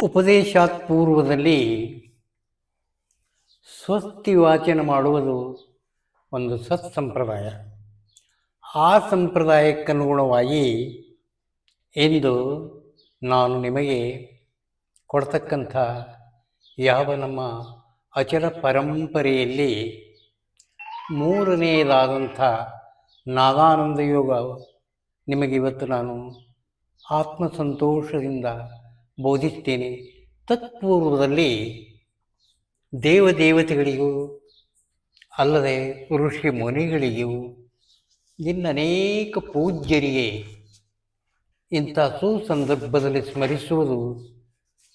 ಉಪದೇಶಾತ್ ಪೂರ್ವದಲ್ಲಿ ಸ್ವಸ್ತಿ ವಾಚನ ಮಾಡುವುದು ಒಂದು ಸತ್ಸಂಪ್ರದಾಯ. ಆ ಸಂಪ್ರದಾಯಕ್ಕನುಗುಣವಾಗಿ ಇಂದು ನಾನು ನಿಮಗೆ ಕೊಡ್ತಕ್ಕಂಥ ಯಾವ ನಮ್ಮ ಅಚಲ ಪರಂಪರೆಯಲ್ಲಿ ಮೂರನೆಯದಾದಂಥ ನಾಗಾನಂದ ಯೋಗ ನಿಮಗೆ ಇವತ್ತು ನಾನು ಆತ್ಮಸಂತೋಷದಿಂದ ಬೋಧಿಸ್ತೇನೆ. ತತ್ಪೂರ್ವದಲ್ಲಿ ದೇವದೇವತೆಗಳಿಗೂ ಅಲ್ಲದೆ ಋಷಿ ಮುನಿಗಳಿಗೂ ಇನ್ನನೇಕ ಪೂಜ್ಯರಿಗೆ ಇಂಥ ಸುಸಂದರ್ಭದಲ್ಲಿ ಸ್ಮರಿಸುವುದು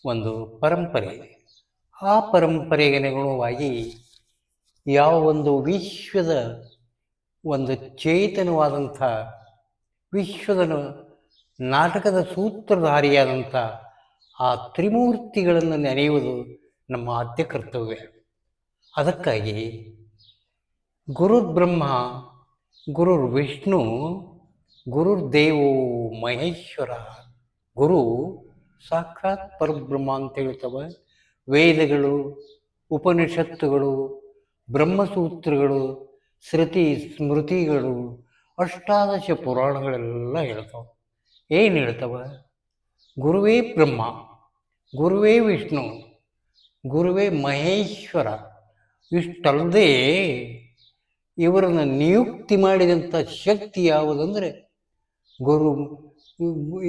ಒಂದು ಪರಂಪರೆ. ಆ ಪರಂಪರೆಗೆ ಅನುಗುಣವಾಗಿ ಯಾವ ಒಂದು ವಿಶ್ವದ ಒಂದು ಚೇತನವಾದಂಥ ವಿಶ್ವದ ನಾಟಕದ ಸೂತ್ರಧಾರಿಯಾದಂಥ ಆ ತ್ರಿಮೂರ್ತಿಗಳನ್ನು ನೆನೆಯುವುದು ನಮ್ಮ ಆದ್ಯ ಕರ್ತವ್ಯ. ಅದಕ್ಕಾಗಿ ಗುರುರ್ಬ್ರಹ್ಮ ಗುರುರ್ ವಿಷ್ಣು ಗುರುರ್ದೇವೋ ಮಹೇಶ್ವರ. ಗುರು ಸಾಕ್ಷಾತ್ ಪರಬ್ರಹ್ಮ ಅಂತ ಹೇಳ್ತವೆ ವೇದಗಳು, ಉಪನಿಷತ್ತುಗಳು, ಬ್ರಹ್ಮಸೂತ್ರಗಳು, ಶ್ರುತಿ ಸ್ಮೃತಿಗಳು, ಅಷ್ಟಾದಶ ಪುರಾಣಗಳೆಲ್ಲ ಹೇಳ್ತವೆ. ಏನು ಹೇಳ್ತವೆ? ಗುರುವೇ ಬ್ರಹ್ಮ, ಗುರುವೇ ವಿಷ್ಣು, ಗುರುವೇ ಮಹೇಶ್ವರ. ಇಷ್ಟಲ್ಲದೆ ಇವರನ್ನು ನಿಯುಕ್ತಿ ಮಾಡಿದಂಥ ಶಕ್ತಿ ಯಾವುದಂದರೆ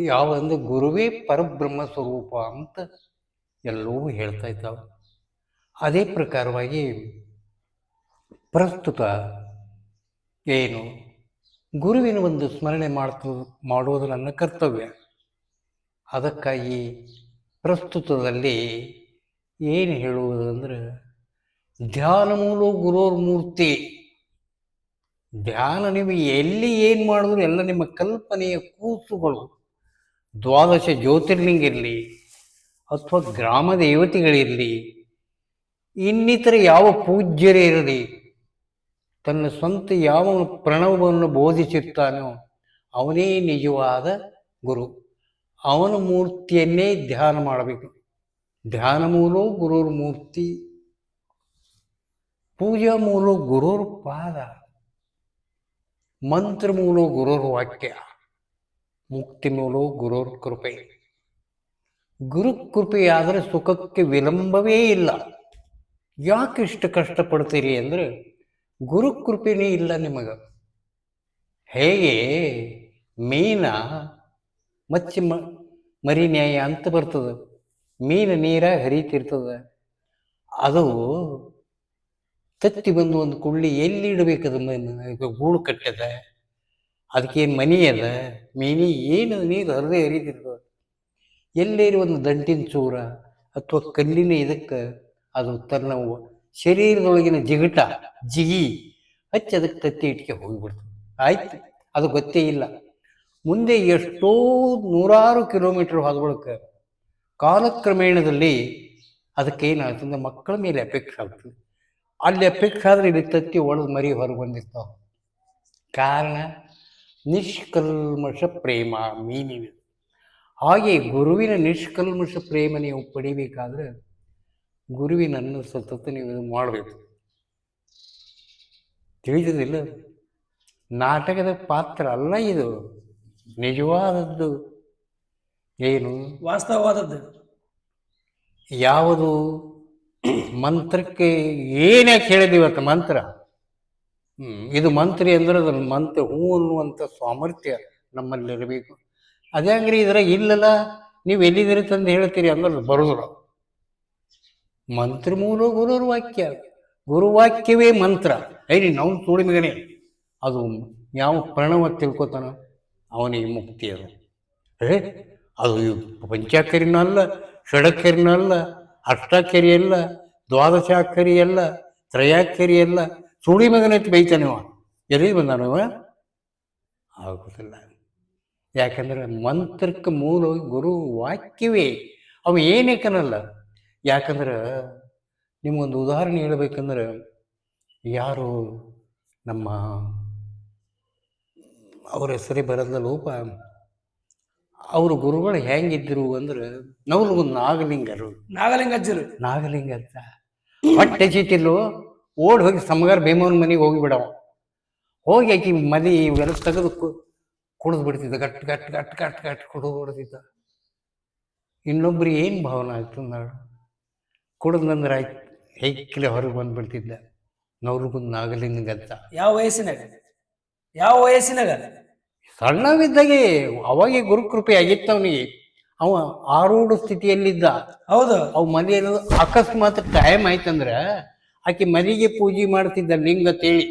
ಯಾವುದಂದ್ರೆ ಗುರುವೇ ಪರಬ್ರಹ್ಮ ಸ್ವರೂಪ ಅಂತ ಎಲ್ಲವೂ ಹೇಳ್ತಾ ಇದ್ದಾವೆ. ಅದೇ ಪ್ರಕಾರವಾಗಿ ಪ್ರಸ್ತುತ ಏನು ಗುರುವಿನ ಒಂದು ಸ್ಮರಣೆ ಮಾಡುವುದು ನನ್ನ ಕರ್ತವ್ಯ. ಅದಕ್ಕಾಗಿ ಪ್ರಸ್ತುತದಲ್ಲಿ ಏನು ಹೇಳುವುದಂದ್ರೆ ಧ್ಯಾನ ಮೂಲ ಗುರೋರ್ಮೂರ್ತಿ. ಧ್ಯಾನ ನೀವು ಎಲ್ಲಿ ಏನು ಮಾಡಿದ್ರು ಎಲ್ಲ ನಿಮ್ಮ ಕಲ್ಪನೆಯ ಕೂಸುಗಳು, ದ್ವಾದಶ ಜ್ಯೋತಿರ್ಲಿಂಗ ಇರಲಿ ಅಥವಾ ಗ್ರಾಮ ದೇವತೆಗಳಿರಲಿ, ಇನ್ನಿತರ ಯಾವ ಪೂಜ್ಯರೇ ಇರಲಿ, ತನ್ನ ಸ್ವಂತ ಯಾವ ಪ್ರಣವವನ್ನು ಬೋಧಿಸಿರ್ತಾನೋ ಅವನೇ ನಿಜವಾದ ಗುರು. ಅವನ ಮೂರ್ತಿಯನ್ನೇ ಧ್ಯಾನ ಮಾಡಬೇಕು. ಧ್ಯಾನ ಮೂಲ ಗುರುರ್ ಮೂರ್ತಿ, ಪೂಜಾ ಮೂಲ ಗುರುರ್ ಪಾದ, ಮಂತ್ರ ಮೂಲ ಗುರುರ್ ವಾಕ್ಯ, ಮುಕ್ತಿ ಮೂಲ ಗುರುರ್ ಕೃಪೆ. ಗುರು ಕೃಪೆಯಾದರೆ ಸುಖಕ್ಕೆ ವಿಳಂಬವೇ ಇಲ್ಲ. ಯಾಕೆ ಇಷ್ಟು ಕಷ್ಟಪಡ್ತೀರಿ ಅಂದರೆ ಗುರು ಕೃಪೆನೇ ಇಲ್ಲ ನಿಮಗೆ. ಹೇಗೆ ಮೀನ ಮಚ್ಚಿ ಮರಿ ನ್ಯಾಯ ಅಂತ ಬರ್ತದೆ. ಮೀನು ನೀರಾಗ ಹರಿತಿರ್ತದೆ. ಅದು ತತ್ತಿ ಬಂದು ಒಂದು ಕುಳ್ಳಿ ಎಲ್ಲಿ ಇಡಬೇಕದು? ಗೂಡು ಕಟ್ಟದ, ಅದಕ್ಕೇನು ಮನಿ ಅದ? ಮೀನಿ ಏನು ನೀರು ಹರಿದೇ ಹರಿತಿರ್ತದೆ. ಎಲ್ಲೇರಿ ಒಂದು ದಂಟಿನ ಚೂರ ಅಥವಾ ಕಲ್ಲಿನ ಇದಕ್ಕೆ ಅದು ತನ್ನ ಶರೀರದೊಳಗಿನ ಜಿಗಿ ಹಚ್ಚಿ ಅದಕ್ಕೆ ತತ್ತಿ ಇಟ್ಕೆ ಹೋಗಿಬಿಡ್ತದೆ. ಆಯ್ತು, ಅದು ಗೊತ್ತೇ ಇಲ್ಲ. ಮುಂದೆ ಎಷ್ಟೋ ನೂರಾರು ಕಿಲೋಮೀಟರ್ ಹೋದ್ಬಳಕ್ಕೆ ಕಾಲಕ್ರಮೇಣದಲ್ಲಿ ಅದಕ್ಕೇನಾಗ್ತದೆ, ಮಕ್ಕಳ ಮೇಲೆ ಅಪೇಕ್ಷೆ ಆಗ್ತದೆ. ಅಲ್ಲಿ ಅಪೇಕ್ಷೆ ಆದರೆ ಇಲ್ಲಿ ತತ್ತಿ ಒಳಗೆ ಮರಿ ಹೊರಗೆ ಬಂದಿರ್ತಾವೆ. ಕಾರಣ ನಿಷ್ಕಲ್ಮಶ ಪ್ರೇಮ ಮೀನಿನ. ಹಾಗೆ ಗುರುವಿನ ನಿಷ್ಕಲ್ಮಶ ಪ್ರೇಮ ನೀವು ಪಡಿಬೇಕಾದ್ರೆ ಗುರುವಿನನ್ನು ಸತತ ನೀವು ಇದು ಮಾಡಬೇಕು. ತಿಳಿದಿಲ್ಲ, ನಾಟಕದ ಪಾತ್ರ ಅಲ್ಲ ಇದು, ನಿಜವಾದದ್ದು. ಏನು ವಾಸ್ತವವಾದದ್ದು ಯಾವುದು? ಮಂತ್ರಕ್ಕೆ ಏನ್ಯಾಕೆ ಹೇಳಿದ್ವಿ ಇವತ್ತು ಮಂತ್ರ? ಇದು ಮಂತ್ರಿ ಅಂದ್ರೆ ಅದನ್ನು ಮಂತ್ರ ಹೂ ಅನ್ನುವಂಥ ಸಾಮರ್ಥ್ಯ ನಮ್ಮಲ್ಲಿರಬೇಕು. ಅದೇ ಅಂಗ್ರಿ ಇದ್ರಾಗ ಇಲ್ಲಲ್ಲ, ನೀವು ಎಲ್ಲಿದ್ದೀರಿ ತಂದು ಹೇಳ್ತೀರಿ ಅಂದ್ರೆ ಬರೋದ್ರ. ಮಂತ್ರ ಮೂಲ ಗುರುರ್ ವಾಕ್ಯ, ಗುರುವಾಕ್ಯವೇ ಮಂತ್ರ. ಐನಿ ನಾವು ತೋಳಿ ಮಗನೇ, ಅದು ಯಾವ ಪ್ರಣವ ತಿಳ್ಕೊತಾನ ಅವನಿಗೆ ಮುಕ್ತಿ. ಅದು ಪಂಚಾಕ್ಷರಿನೂ ಅಲ್ಲ, ಷಡಕ್ಷರಿನೂ ಅಲ್ಲ, ಅಷ್ಟಾಕ್ಷರಿ ಅಲ್ಲ, ದ್ವಾದಶಾಕ್ಷರಿ ಅಲ್ಲ, ತ್ರಯಾಕ್ಷರಿ ಅಲ್ಲ. ಸುಳಿ ಮಗನೈತಿ ಬೈತಾನವ. ಎಲ್ಲಿ ಬಂದಾನವ? ಆಗುದಿಲ್ಲ. ಯಾಕಂದ್ರೆ ಮಂತ್ರಕ್ಕೆ ಮೂಲ ಗುರು ವಾಕ್ಯವೇ. ಅವ ಏನಕ್ಕನಲ್ಲ. ಯಾಕಂದ್ರೆ ನಿಮಗೊಂದು ಉದಾಹರಣೆ ಹೇಳ್ಬೇಕಂದ್ರೆ, ಯಾರು ನಮ್ಮ ಅವ್ರ ಹೆಸರೇ ಬರೋದ ಲೋಪ, ಅವ್ರ ಗುರುಗಳು ಹೆಂಗಿದ್ರು ಅಂದ್ರೆ ನವ್ರು ನಾಗಲಿಂಗರು. ನಾಗಲಿಂಗಜ್ಜರು. ನಾಗಲಿಂಗ ಅಂತ ಹೊಟ್ಟೆ ಚೀಟಿಲು ಓಡ್ ಹೋಗಿ ಸಮಗಾರ ಭೀಮವನ್ ಮನೆಗೆ ಹೋಗಿ ಬಿಡವ. ಹೋಗಿ ಆಕಿ ಮದಿ ಇವೆಲ್ಲ ತೆಗೆದು ಕುಡಿದು ಬಿಡ್ತಿದ್ದ, ಗಟ್ ಗಟ್ ಗಟ್ ಗಟ್ ಗಟ್ ಕುಡಿದು ಬಿಡ್ತಿದ್ದ. ಇನ್ನೊಬ್ರಿಗೆ ಏನು ಭಾವನೆ ಆಯ್ತು ನಾಡು ಕುಡಿದ್ನಂದ್ರೆ ಆಯ್ತು ಹೆಕ್ಕಿಲೆ ಹೊರಗೆ ಬಂದ್ಬಿಡ್ತಿದ್ದ ನವ್ರಿಗೂ ನಾಗಲಿಂಗಂತ. ಯಾವ ವಯಸ್ಸಿನಾಗ? ಯಾವ ವಯಸ್ಸಿನಾಗ? ಸಣ್ಣವಿದ್ದಾಗೆ ಅವಾಗೆ ಗುರುಕೃಪೆ ಆಗಿತ್ತು ಅವನಿಗೆ. ಅವ ಆರೂಢ ಸ್ಥಿತಿಯಲ್ಲಿದ್ದ. ಹೌದು. ಅವು ಮನೆಯಲ್ಲಿ ಅಕಸ್ಮಾತ್ ಟೈಮ್ ಆಯ್ತಂದ್ರೆ ಆಕೆ ಮನೆಗೆ ಪೂಜೆ ಮಾಡ್ತಿದ್ದ ಲಿಂಗ ತೇಳಿ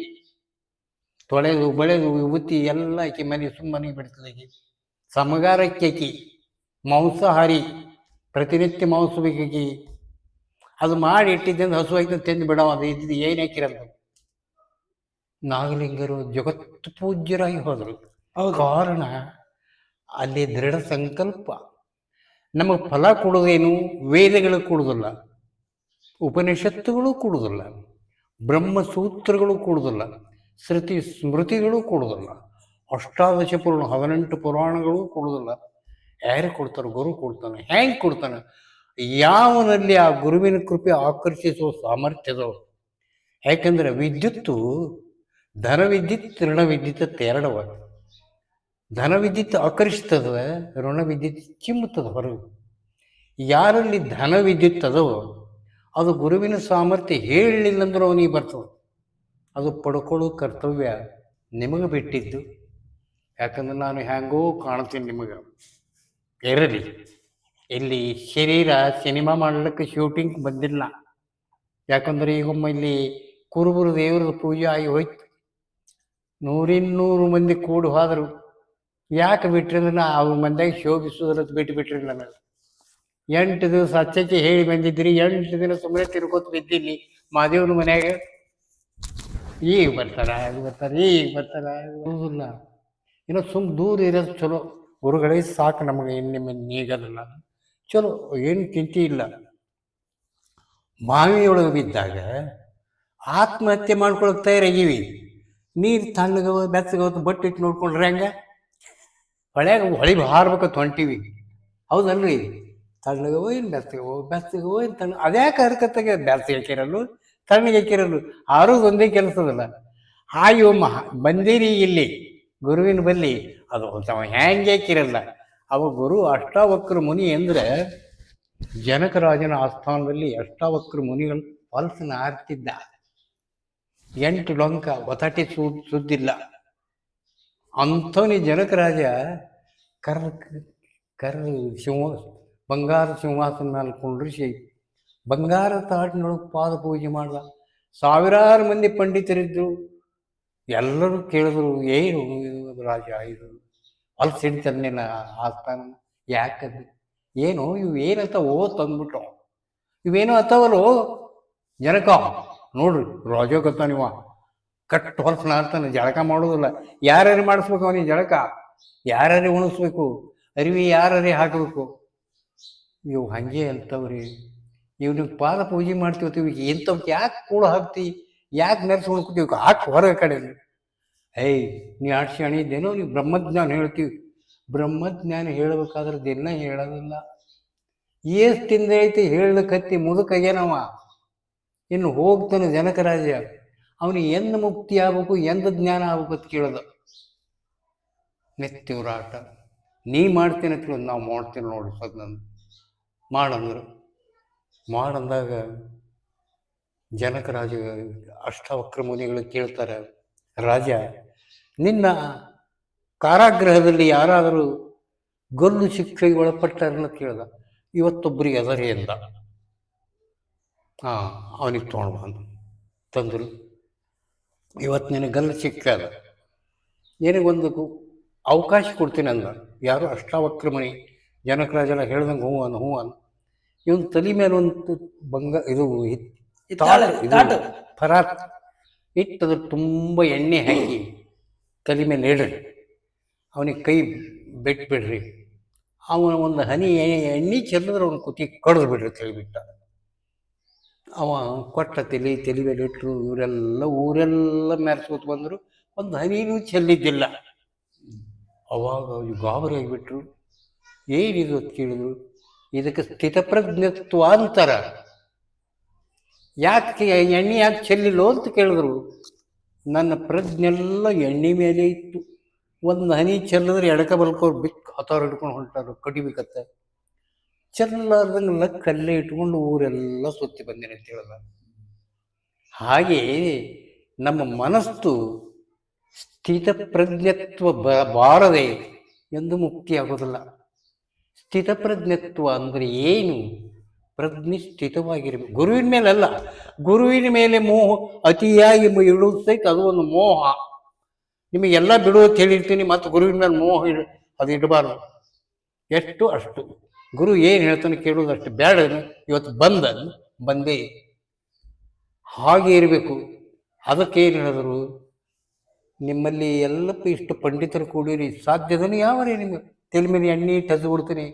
ತೊಳೆದು ಬಳೆದು ವಿಭೂತಿ ಎಲ್ಲ ಆಕೆ ಮನೆ ಸುಮ್ಮನೆ ಬಿಡ್ತದೆ. ಆಕೆ ಸಮಗಾರಕ್ಕೆ ಆಕಿ ಮಾಂಸಾಹಾರಿ, ಪ್ರತಿನಿತ್ಯ ಮಾಂಸ ಬೇಕಾಕಿ. ಅದು ಮಾಡಿ ಇಟ್ಟಿದ್ದಂದು ಹಸು ಆಯ್ತು ತಿಂದು ಬಿಡವ. ಅದು ಇದ್ದು ಏನು ಹಾಕಿರಂತ. ನಾಗಲಿಂಗರು ಜಗತ್ತು ಪೂಜ್ಯರಾಗಿ ಹೋದರು. ಕಾರಣ ಅಲ್ಲಿ ದೃಢ ಸಂಕಲ್ಪ. ನಮಗೆ ಫಲ ಕೊಡೋದೇನು? ವೇದಗಳು ಕೊಡುವುದಿಲ್ಲ, ಉಪನಿಷತ್ತುಗಳು ಕೊಡುವುದಿಲ್ಲ, ಬ್ರಹ್ಮಸೂತ್ರಗಳು ಕೊಡುವುದಿಲ್ಲ, ಶ್ರುತಿ ಸ್ಮೃತಿಗಳು ಕೊಡುವುದಿಲ್ಲ, ಅಷ್ಟಾದಶ ಪುರಾಣ 18 ಪುರಾಣಗಳು ಕೊಡುವುದಿಲ್ಲ. ಯಾರು ಕೊಡ್ತಾರೆ? ಗುರು ಕೊಡ್ತಾನೆ. ಹೆಂಗೆ ಕೊಡ್ತಾನೆ? ಯಾವನಲ್ಲಿ ಆ ಗುರುವಿನ ಕೃಪೆ ಆಕರ್ಷಿಸುವ ಸಾಮರ್ಥ್ಯದವರು. ಯಾಕಂದ್ರೆ ವಿದ್ಯುತ್ತು ಧನ ವಿದ್ಯುತ್ ಋಣ ವಿದ್ಯುತ್ ಎರಡವ. ಧನ ವಿದ್ಯುತ್ ಆಕರ್ಷಿಸ್ತದ, ಋಣ ವಿದ್ಯುತ್ ಚಿಮ್ಮುತ್ತದೆ ಹೊರಗೆ. ಯಾರಲ್ಲಿ ಧನ ವಿದ್ಯುತ್ ಅದವೋ ಅದು ಗುರುವಿನ ಸಾಮರ್ಥ್ಯ ಹೇಳಲಿಲ್ಲ ಅಂದ್ರೆ ಅವನಿಗೆ ಬರ್ತದೆ. ಅದು ಪಡ್ಕೊಳ್ಳೋ ಕರ್ತವ್ಯ ನಿಮಗೆ ಬಿಟ್ಟಿದ್ದು. ಯಾಕಂದ್ರೆ ನಾನು ಹ್ಯಾಂಗೋ ಕಾಣ್ತೀನಿ ನಿಮಗೆ. ಇರಲಿ, ಇಲ್ಲಿ ಶರೀರ ಸಿನಿಮಾ ಮಾಡ್ಲಿಕ್ಕೆ ಶೂಟಿಂಗ್ ಬಂದಿಲ್ಲ. ಯಾಕಂದ್ರೆ ಈಗೊಮ್ಮೆ ಇಲ್ಲಿ ಕುರುಬರು ದೇವರದ ಪೂಜೆ ಆಗಿ ಹೋಯ್ತು. 100-200 ಮಂದಿ ಕೂಡಿ ಹೋದರು. ಯಾಕೆ ಬಿಟ್ರಿ ಅಂದ್ರೆ ಅವ್ರ ಮಂದಿಯಾಗ ಶೋಭಿಸೋದ್ರದ್ದು ಬಿಟ್ಬಿಟ್ರಿ. ನನಗೆ 8 ದಿವಸ ಹಚ್ಚಕ್ಕೆ ಹೇಳಿ ಬಂದಿದ್ರಿ, 8 ದಿನ ಸುಮ್ಮನೆ ತಿರ್ಕೋತ ಬಿದ್ದಿಲ್ಲಿ ಮಾದೇವ್ರ ಮನ್ಯಾಗ. ಈಗ ಬರ್ತಾರ, ಈಗ ಬರ್ತಾರ, ಈಗ ಬರ್ತಾರ, ಇಲ್ಲ. ಇನ್ನೂ ದೂರ ಇರೋದು ಚಲೋ. ಗುರುಗಳೇ ಸಾಕು ನಮಗೆ. ನಿಮ್ಮ ನೀಗದಲ್ಲ ಚಲೋ, ಏನು ಚಿಂತೆ ಇಲ್ಲ. ಬಾವಿಯೊಳಗೆ ಬಿದ್ದಾಗ ಆತ್ಮಹತ್ಯೆ ಮಾಡ್ಕೊಳಕ್ ತಯಾರಾಗಿವಿ. ನೀರು ತಣ್ಣಗವ ಬೆಚ್ಚಗವತ್ತು ಬಟ್ಟಿಟ್ಟು ನೋಡ್ಕೊಂಡ್ರೆ ಹೆಂಗೆ? ಹೊಳಿ ಹಾರ್ಬೇಕಂತ ಹೊಂಟಿವಿ, ಹೌದಲ್ರಿ? ತಣ್ಣಗವೋ ಏನು ಬೆಚ್ಚಗವೋ, ಬೆಚ್ಚಗವೋ ಏನು ತಣ್ಣ, ಅದ್ಯಾಕೆ ಹರ್ಕತ್ತಾಗೆ ಬೆಚ್ಚಗೆ ಹಾಕಿರಲು ತಣ್ಣಗೆ ಹಾಕಿರಲು ಆರೋದು ಒಂದೇ ಕೆಲಸದಲ್ಲ. ಹಾಗೆ ಒಮ್ಮ ಬಂದಿರಿ ಇಲ್ಲಿ ಗುರುವಿನ ಬಲ್ಲಿ, ಅದು ಹ್ಯಾಂಗೆ ಹಾಕಿರಲ್ಲ. ಅವ ಗುರು ಅಷ್ಟಾವಕ್ರ ಮುನಿ ಅಂದರೆ ಜನಕರಾಜನ ಆಸ್ಥಾನದಲ್ಲಿ ಅಷ್ಟಾವಕ್ರ ಮುನಿಗಳು ಹೊಲಸನ ಆರ್ತಿದ್ದ. 8 ಡೊಂಕ ಒತಾಟಿ ಸುದ್ದಿಲ್ಲ ಅಂಥವನಿ ಜನಕರಾಜ ಬಂಗಾರ ಸಿಂಹಾಸನ ಮೇಲೆ ಕುಂಡ್ರಿಸಿ ಬಂಗಾರ ತಾಟಿನೊಳಗೆ ಪಾದ ಪೂಜೆ ಮಾಡ್ದ. ಸಾವಿರಾರು ಮಂದಿ ಪಂಡಿತರಿದ್ರು. ಎಲ್ಲರೂ ಕೇಳಿದ್ರು, ಏನು ರಾಜ ಇದು ಹೊಲಸು ಹಿಡಿತನ್ನೇನ ಆಸ್ಥಾನ? ಯಾಕದು ಏನು ಇವು ಏನಂತವೋ ತಂದ್ಬಿಟ್ಟು ಇವೇನೋ ಅಥವಲ್ಲೋ ಜನಕ ನೋಡ್ರಿ. ರಾಜ ಗೊತ್ತ ನೀವ ಕಟ್ಟು ಹೊಲಸನ ಆಡ್ತಾನೆ, ಜಳಕ ಮಾಡೋದಿಲ್ಲ. ಯಾರ್ಯಾರು ಮಾಡಿಸ್ಬೇಕು ಅವನಿಗೆ ಜಳಕ? ಯಾರ್ಯಾರು ಉಣಿಸ್ಬೇಕು? ಅರಿವಿ ಯಾರ್ಯಾರೇ ಹಾಕಬೇಕು? ಇವು ಹಂಗೆ ಅಂತವ್ರಿ. ಇವ್ನಿಗೆ ಪಾದ ಪೂಜೆ ಮಾಡ್ತೀವಿ, ಇಂಥವ್ಕೆ ಯಾಕೆ ಕೂಡ ಹಾಕ್ತಿ? ಯಾಕೆ ನೆರೆಸಿ ಉಣ್ಕೋತೀವಿ? ಹಾಕಿ ಹೊರಗೆ ಕಡೆ. ಏಯ್ ನೀ ಆಡ್ಸಿ ಅಣಿದ್ದೇನೋ, ನೀವು ಬ್ರಹ್ಮಜ್ಞಾನ ಹೇಳ್ತೀವಿ. ಬ್ರಹ್ಮಜ್ಞಾನ ಹೇಳ್ಬೇಕಾದ್ರೆ ದಿನ ಹೇಳೋದಿಲ್ಲ. ಏಷ್ಟಿಂದ ಐತಿ ಹೇಳ ಕತ್ತಿ ಮುದುಕಾಗ್ಯಾನವ. ಇನ್ನು ಹೋಗ್ತಾನೆ ಜನಕರಾಜ. ಅವನಿಗೆ ಎಂದು ಮುಕ್ತಿ ಆಗ್ಬೇಕು, ಎಂದು ಜ್ಞಾನ ಆಗ್ಬೇಕು ಅಂತ ಕೇಳೋದು. ನಿತ್ಯವರಾಟ ನೀ ಮಾಡ್ತೀನಿ ಅಂತ ಕೇಳೋದು. ನಾವು ಮಾಡ್ತೀನಿ ನೋಡಿ ಸದ್ನಂದು ಮಾಡಂದ್ರು. ಮಾಡಂದಾಗ ಜನಕರಾಜ ಅಷ್ಟಾವಕ್ರ ಮುನಿಗಳು ಕೇಳ್ತಾರೆ, ರಾಜ ನಿನ್ನ ಕಾರಾಗೃಹದಲ್ಲಿ ಯಾರಾದರೂ ಗಲ್ಲು ಶಿಕ್ಷೆಗೆ ಒಳಪಟ್ಟಾರನ್ನ ಕೇಳ್ದ. ಇವತ್ತೊಬ್ಬರಿಗೆ ಅದರೇ ಎಂದ. ಅವನಿಗೆ ತೊಗೊಂಡು ಬಂದು ತಂದರು. ಇವತ್ತು ನಿನಗೆ ಗಲ್ಲು ಶಿಕ್ಷೆ ಅದ, ನಿನಗೊಂದು ಅವಕಾಶ ಕೊಡ್ತೀನಿ ಅಂದ. ಯಾರು? ಅಷ್ಟಾವಕ್ರ ಮುನಿ. ಜನಕರಾಜನ ಹೇಳ್ದಂಗೆ ಹೂ ಅನ್ನು. ಇವನು ತಲೆ ಮೇಲೆ ಒಂದು ಇದು ಪರಾತ್ ಇಟ್ಟದು ತುಂಬ ಎಣ್ಣೆ ಹಾಕಿ ತಲೆ ಮೇಲೆ ಇಡ್ರಿ, ಅವನಿಗೆ ಕೈ ಬಿಟ್ಬಿಡ್ರಿ. ಅವನ ಒಂದು ಹನಿ ಎಣ್ಣೆ ಚೆಲ್ಲಿದ್ರೆ ಅವನ ಕುತಿ ಕಡ್ದು ಬಿಡ್ರಿ ತಿಳಿಬಿಟ್ಟ. ಅವ ಕೊಟ್ಟ ತಲೆ ಮೇಲೆ ಇಟ್ಟರು. ಊರೆಲ್ಲ ಮೆರೆಸ್ಕೊತ ಬಂದರು. ಒಂದು ಹನಿನೂ ಚೆಲ್ಲಿದ್ದಿಲ್ಲ. ಅವಾಗ ಗಾಬರಿ ಆಗಿಬಿಟ್ರು. ಏನಿದು ಅಂತ ಕೇಳಿದ್ರು, ಇದಕ್ಕೆ ಸ್ಥಿತಪ್ರಜ್ಞತ್ವ ಅಂತಾರ. ಯಾಕೆ ಎಣ್ಣೆ ಯಾಕೆ ಚೆಲ್ಲಿಲ್ಲೋ ಅಂತ ಕೇಳಿದ್ರು, ನನ್ನ ಪ್ರಜ್ಞೆಲ್ಲ ಎಣ್ಣೆ ಮೇಲೆ ಇತ್ತು. ಒಂದು ಹನಿ ಚೆಲ್ಲಿದ್ರೆ ಎಡಕ ಬಲ್ಕೋರು ಬಿಕ್ ಹತ್ತವ್ರು ಹಿಡ್ಕೊಂಡು ಹೊಂಟಾರು, ಕಡಿಬೇಕತ್ತ. ಚೆಲ್ಲಾರ್ದಂಗೆ ಲಕ್ಕಲ್ಲೇ ಇಟ್ಕೊಂಡು ಊರೆಲ್ಲ ಸುತ್ತಿ ಬಂದೇನೆ ಅಂತ ಹೇಳಲ್ಲ. ಹಾಗೆ ನಮ್ಮ ಮನಸ್ಸು ಸ್ಥಿತಪ್ರಜ್ಞತ್ವ ಬಾರದೆ ಎಂದು ಮುಕ್ತಿಯಾಗೋದಿಲ್ಲ. ಸ್ಥಿತಪ್ರಜ್ಞತ್ವ ಅಂದರೆ ಏನು? ಪ್ರಜ್ಞೆ ಸ್ಥಿತವಾಗಿರಬೇಕು. ಗುರುವಿನ ಮೇಲೆ ಅಲ್ಲ, ಗುರುವಿನ ಮೇಲೆ ಮೋಹ ಅತಿಯಾಗಿ ಇಡುವುದು ಸಹಿತ ಅದು ಒಂದು ಮೋಹ. ನಿಮಗೆಲ್ಲ ಬಿಡುವಂತ ಹೇಳಿರ್ತೀನಿ, ಮತ್ತು ಗುರುವಿನ ಮೇಲೆ ಮೋಹ ಅದು ಇಡಬಾರ್ದು. ಎಷ್ಟು ಅಷ್ಟು ಗುರು ಏನು ಹೇಳ್ತಾನೆ ಕೇಳೋದು ಅಷ್ಟು ಬೇಡ. ಇವತ್ತು ಬಂದೇ ಹಾಗೆ ಇರಬೇಕು. ಅದಕ್ಕೇನು ಹೇಳಿದ್ರು, ನಿಮ್ಮಲ್ಲಿ ಎಲ್ಲಪ್ಪ ಇಷ್ಟು ಪಂಡಿತರು ಕೂಡಿರಿ, ಸಾಧ್ಯದನ್ನು ಯಾವರೇ ನಿಮಗೆ ತಲೆ ಮೇಲೆ ಎಣ್ಣೆ ಟಜ್ ಬಿಡ್ತೀನಿ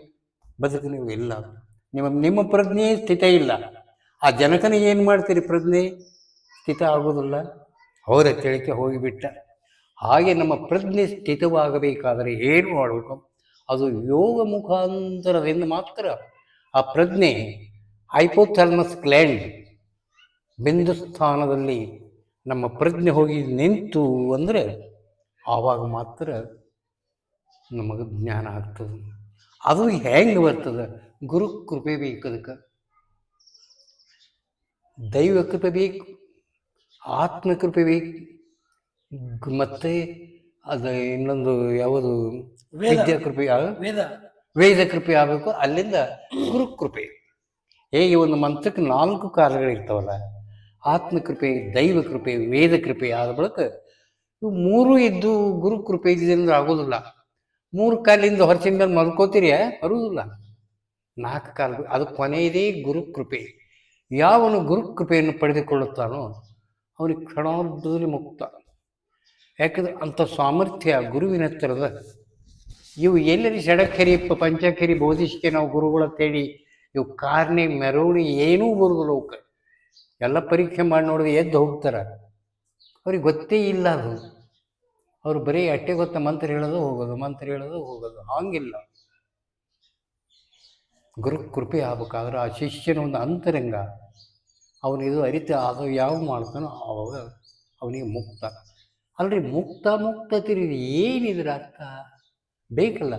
ಬದುಕು ನೀವು ಇಲ್ಲ. ನಿಮ್ಮ ಪ್ರಜ್ಞೆ ಸ್ಥಿತ ಇಲ್ಲ. ಆ ಜನಕನ ಏನು ಮಾಡ್ತೀರಿ? ಪ್ರಜ್ಞೆ ಸ್ಥಿತ ಆಗೋದಿಲ್ಲ. ಅವರ ತಿಳಿಕೆ ಹೋಗಿಬಿಟ್ಟ. ಹಾಗೆ ನಮ್ಮ ಪ್ರಜ್ಞೆ ಸ್ಥಿತವಾಗಬೇಕಾದರೆ ಏನು ಮಾಡಬೇಕು? ಅದು ಯೋಗ ಮುಖಾಂತರದಿಂದ ಮಾತ್ರ. ಆ ಪ್ರಜ್ಞೆ ಹೈಪೋಥಾಲಮಸ್ ಗ್ಲ್ಯಾಂಡ್ ಬಿಂದು ಸ್ಥಾನದಲ್ಲಿ ನಮ್ಮ ಪ್ರಜ್ಞೆ ಹೋಗಿ ನಿಂತು ಅಂದರೆ ಆವಾಗ ಮಾತ್ರ ನಮಗೆ ಜ್ಞಾನ ಆಗ್ತದೆ. ಅದು ಹೆಂಗೆ ಬರ್ತದೆ? ಗುರು ಕೃಪೆ ಬೇಕು, ಅದಕ್ಕೆ ದೈವ ಕೃಪೆ ಬೇಕು, ಆತ್ಮಕೃಪೆ ಬೇಕು, ಮತ್ತೆ ಅದು ಇನ್ನೊಂದು ಯಾವುದು ವಿದ್ಯಾ ಕೃಪೆ, ವೇದ ಕೃಪೆ ಆಗಬೇಕು. ಅಲ್ಲಿಂದ ಗುರು ಕೃಪೆ. ಹೇಗೆ ಒಂದು ಮಂತ್ರಕ್ಕೆ 4 ಕಾಲಗಳಿರ್ತಾವಲ್ಲ, ಆತ್ಮಕೃಪೆ, ದೈವ ಕೃಪೆ, ವೇದ ಕೃಪೆ ಆದ ಬಳಿಕ ಇವು 3 ಇದ್ದು ಗುರು ಕೃಪೆ ಇದ್ದಿಂದ ಆಗೋದಿಲ್ಲ. 3 ಕಾಲಿಂದ ಹೊರಚಿನ ಮೇಲೆ ಮಲ್ಕೋತೀರಿ, ಬರುವುದಿಲ್ಲ. 4 ಕಾಲ ಅದು ಕೊನೆಯದೇ ಗುರು ಕೃಪೆ. ಯಾವನು ಗುರು ಕೃಪೆಯನ್ನು ಪಡೆದುಕೊಳ್ಳುತ್ತಾನೋ ಅವನಿಗೆ ಕ್ಷಣಾರ್ಧದಲ್ಲಿ ಮುಕ್ತ. ಯಾಕಂದ್ರೆ ಅಂಥ ಸಾಮರ್ಥ್ಯ ಗುರುವಿನ ಹತ್ತಿರದ. ಇವು ಎಲ್ಲರಿ ಷಡಕ್ಷರಿ ಪಂಚಕ್ಷರಿ ಬೋಧಿಸಿಕೆ ನಾವು ಗುರುಗಳ ತೇಡಿ ಇವು ಕಾರ್ನೆ ಮೆರವಣಿ ಏನೂ ಬರುವುದಿಲ್ಲ. ಅವಕ್ಕೆ ಎಲ್ಲ ಪರೀಕ್ಷೆ ಮಾಡಿ ನೋಡಿದ್ರೆ ಎದ್ದು ಹೋಗ್ತಾರೆ. ಅವ್ರಿಗೆ ಗೊತ್ತೇ ಇಲ್ಲ ಅದು. ಅವ್ರು ಬರೀ ಅಟ್ಟೆ ಗೊತ್ತ ಮಂತ್ರ ಹೇಳೋದು ಹೋಗೋದು, ಮಂತ್ರ ಹೇಳೋದು ಹೋಗೋದು. ಹಂಗಿಲ್ಲ. ಗುರು ಕೃಪೆ ಆಗ್ಬೇಕಾದ್ರೆ ಆ ಶಿಷ್ಯನ ಒಂದು ಅಂತರಂಗ ಅವನಿದು ಅರಿತ ಅದು ಯಾವ ಮಾಡ್ತಾನೋ ಆವಾಗ ಅವನಿಗೆ ಮುಕ್ತ. ಅಲ್ರಿ ಮುಕ್ತ ತಿರುಗಿ ಏನಿದ್ರ ಅರ್ಥ ಬೇಕಲ್ಲ?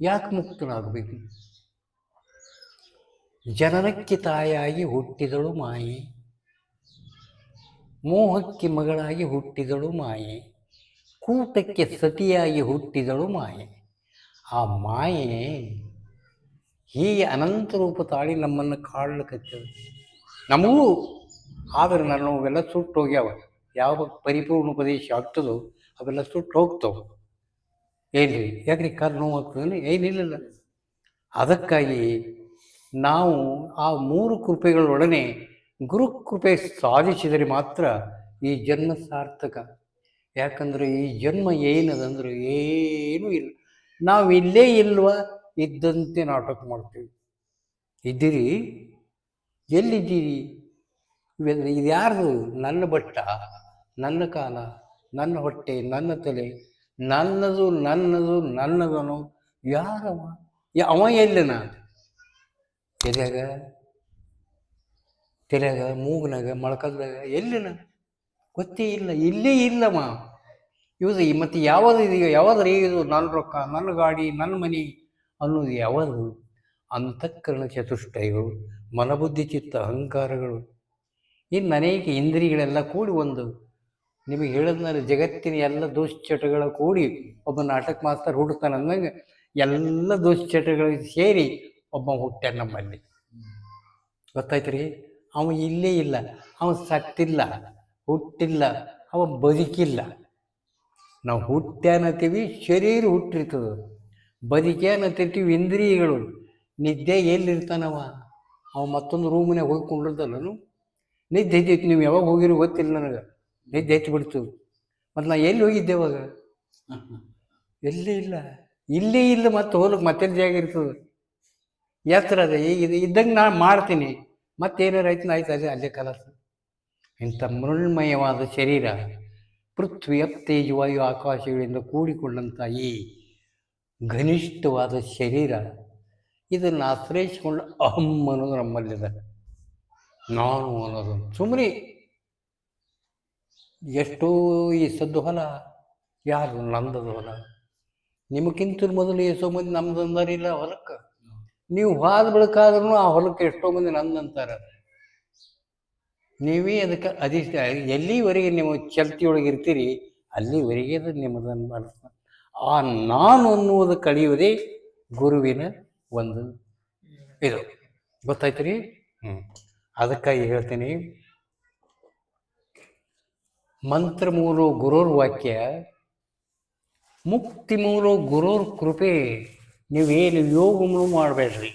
ಯಾಕೆ ಮುಕ್ತನಾಗಬೇಕು? ಜನನಕ್ಕೆ ತಾಯಾಗಿ ಹುಟ್ಟಿದಳು ಮಾಯೆ, ಮೋಹಕ್ಕೆ ಮಗಳಾಗಿ ಹುಟ್ಟಿದಳು ಮಾಯೆ, ಕೂಟಕ್ಕೆ ಸತಿಯಾಗಿ ಹುಟ್ಟಿದಳು ಮಾಯೆ. ಆ ಮಾಯೆ ಹೀಗೆ ಅನಂತ ರೂಪ ತಾಳಿ ನಮ್ಮನ್ನು ಕಾಡ್ಲಿಕ್ಕತ್ತದ. ನಮಗೂ ಆದರೆ ನಾವೆಲ್ಲ ಸುಟ್ಟು ಹೋಗ್ಯಾವ. ಯಾವ ಪರಿಪೂರ್ಣ ಉಪದೇಶ ಆಗ್ತದೋ ಅವೆಲ್ಲ ಸುಟ್ಟು ಹೋಗ್ತಾವೆ. ಏನ್ರಿ ಯಾಕ್ರಿ ಕಾಲು ನೋವು ಆಗ್ತದೆ? ಏನಿಲ್ಲ. ಅದಕ್ಕಾಗಿ ನಾವು ಆ 3 ಕೃಪೆಗಳೊಡನೆ ಗುರು ಕೃಪೆ ಸಾಧಿಸಿದರೆ ಮಾತ್ರ ಈ ಜನ್ಮ ಸಾರ್ಥಕ. ಯಾಕಂದರೆ ಈ ಜನ್ಮ ಏನದಂದ್ರೆ ಏನೂ ಇಲ್ಲ. ನಾವು ಇಲ್ಲೇ ಇಲ್ವ ಇದ್ದಂತೆ ನಾಟಕ ಮಾಡ್ತೀವಿ. ಇದ್ದೀರಿ? ಎಲ್ಲಿದ್ದೀರಿ? ಇದು ಯಾರ್ದು? ನನ್ನ ಬಟ್ಟ, ನನ್ನ ಕಾಲ, ನನ್ನ ಹೊಟ್ಟೆ, ನನ್ನ ತಲೆ, ನನ್ನದನು ಯಾರವ? ಅವ ಎಲ್ಲನ? ತೆರೆಯಾಗ, ಮೂಗನಾಗ, ಮೊಳಕಲ್ದಾಗ, ಎಲ್ಲಿನ ಗೊತ್ತೇ ಇಲ್ಲ. ಇಲ್ಲೇ ಇಲ್ಲಮ್ಮ ಇವುದು. ಮತ್ತು ಯಾವ್ದು ಇದು ನನ್ನ ರೊಕ್ಕ, ನನ್ನ ಗಾಡಿ, ನನ್ನ ಮನೆ ಅನ್ನೋದು ಯಾವುದು? ಅಂತಃಕರಣ ಚತುಷ್ಟಯಗಳು, ಮನಬುದ್ಧಿ ಚಿತ್ತ ಅಹಂಕಾರಗಳು, ಇನ್ನು ಅನೇಕ ಇಂದ್ರಿಯಗಳೆಲ್ಲ ಕೂಡಿ ಒಂದು ನಿಮಗೆ ಹೇಳಿದ್ಮೇಲೆ ಜಗತ್ತಿನ ಎಲ್ಲ ದುಶ್ಚಟಗಳ ಕೂಡಿ ಒಬ್ಬ ನಾಟಕ ಮಾಸ್ತರ್ ಹುಡುಕ್ತಾನೆ ಅಂದಂಗೆ ಎಲ್ಲ ದುಶ್ಚಟಗಳಿಗೆ ಸೇರಿ ಒಬ್ಬ ಹುಟ್ಟ್ಯಾನ ನಮ್ಮಲ್ಲಿ. ಗೊತ್ತಾಯ್ತು ರೀ? ಅವ ಇಲ್ಲೇ ಇಲ್ಲ. ಅವ ಸತ್ತಿಲ್ಲ, ಹುಟ್ಟಿಲ್ಲ, ಅವ ಬದುಕಿಲ್ಲ. ನಾವು ಹುಟ್ಟ್ಯಾನತ್ತೀವಿ, ಶರೀರ ಹುಟ್ಟಿರ್ತದೆ. ಬದುಕ್ಯಾನತ್ತೀವಿ ಇಂದ್ರಿಯಗಳು. ನಿದ್ದೆ ಎಲ್ಲಿರ್ತಾನವ? ಅವ ಮತ್ತೊಂದು ರೂಮಿನಾಗ ಹೋಗಿಕೊಂಡಿರ್ತಾನನು. ನಿದ್ದೆ ಐತಿ. ನೀವು ಯಾವಾಗ ಹೋಗಿರೋ ಗೊತ್ತಿಲ್ಲ ನನಗೆ. ನಿದ್ದೆ ಹೆಚ್ಚು ಬಿಡ್ತು. ಮತ್ತು ನಾ ಎಲ್ಲಿ ಹೋಗಿದ್ದೆ ಅವಾಗ? ಎಲ್ಲೇ ಇಲ್ಲ. ಇಲ್ಲೇ ಇಲ್ಲ. ಮತ್ತೆ ಹೋಗ್ಲಿಕ್ಕೆ ಮತ್ತೆಲ್ಲಿ ಜಾಗ ಇರ್ತದೆ? ಎತ್ತರ ಅದೇ ಈಗ ಇದ್ದಂಗೆ ನಾನು ಮಾಡ್ತೀನಿ. ಮತ್ತೇನಾರು ಆಯ್ತು ಅದೇ ಅಲ್ಲೇ ಕಲಸ. ಇಂಥ ಮೃಣ್ಮಯವಾದ ಶರೀರ, ಪೃಥ್ವಿ, ತೇಜವಾಯು, ಆಕಾಶಗಳಿಂದ ಕೂಡಿಕೊಂಡಂಥ ಈ ಘನಿಷ್ಠವಾದ ಶರೀರ ಇದನ್ನು ಆಶ್ರಯಿಸಿಕೊಂಡು ಅಹಂ ಅನ್ನೋದು ನಮ್ಮಲ್ಲಿದೆ. ನಾನು ಅನ್ನೋದು ಸುಮ್ಮನೆ ಎಷ್ಟೋ ಈ ಸದ್ದು ಹೊಲ ಯಾರು ನಂದದ ಹೊಲ. ನಿಮಗಿಂತ ಮೊದಲು ಎಷ್ಟೋ ಮಂದಿ ನಮ್ದು ಅಂದಾರಿಲ್ಲ ಹೊಲಕ್ಕೆ. ನೀವು ಹಾದ ಬೆಳಕಾದ್ರೂ ಆ ಹೊಲಕ್ಕೆ ಎಷ್ಟೋ ಮಂದಿ ನಂದಂತಾರೆ. ನೀವೇ ಅದಕ್ಕೆ ಅಧಿಷ್ಠ ಎಲ್ಲಿವರೆಗೆ ನೀವು ಚಲ್ತಿಯೊಳಗೆ ಇರ್ತೀರಿ ಅಲ್ಲಿವರೆಗೆ ಅದು ನಿಮ್ಮದನ್ನು ಮಾಡ್ತಾರೆ. ಆ ನಾನು ಅನ್ನುವುದು ಕಳೆಯುವುದೇ ಗುರುವಿನ ಒಂದು ಇದು. ಗೊತ್ತಾಯ್ತು ರೀ? ಅದಕ್ಕಾಗಿ ಹೇಳ್ತೀನಿ, ಮಂತ್ರ ಮೂಲ ಗುರೋರ್ ವಾಕ್ಯ, ಮುಕ್ತಿ ಮೂಲ ಗುರೋರ್ ಕೃಪೆ. ನೀವೇನು ಯೋಗನೂ ಮಾಡಬೇಡ್ರಿ,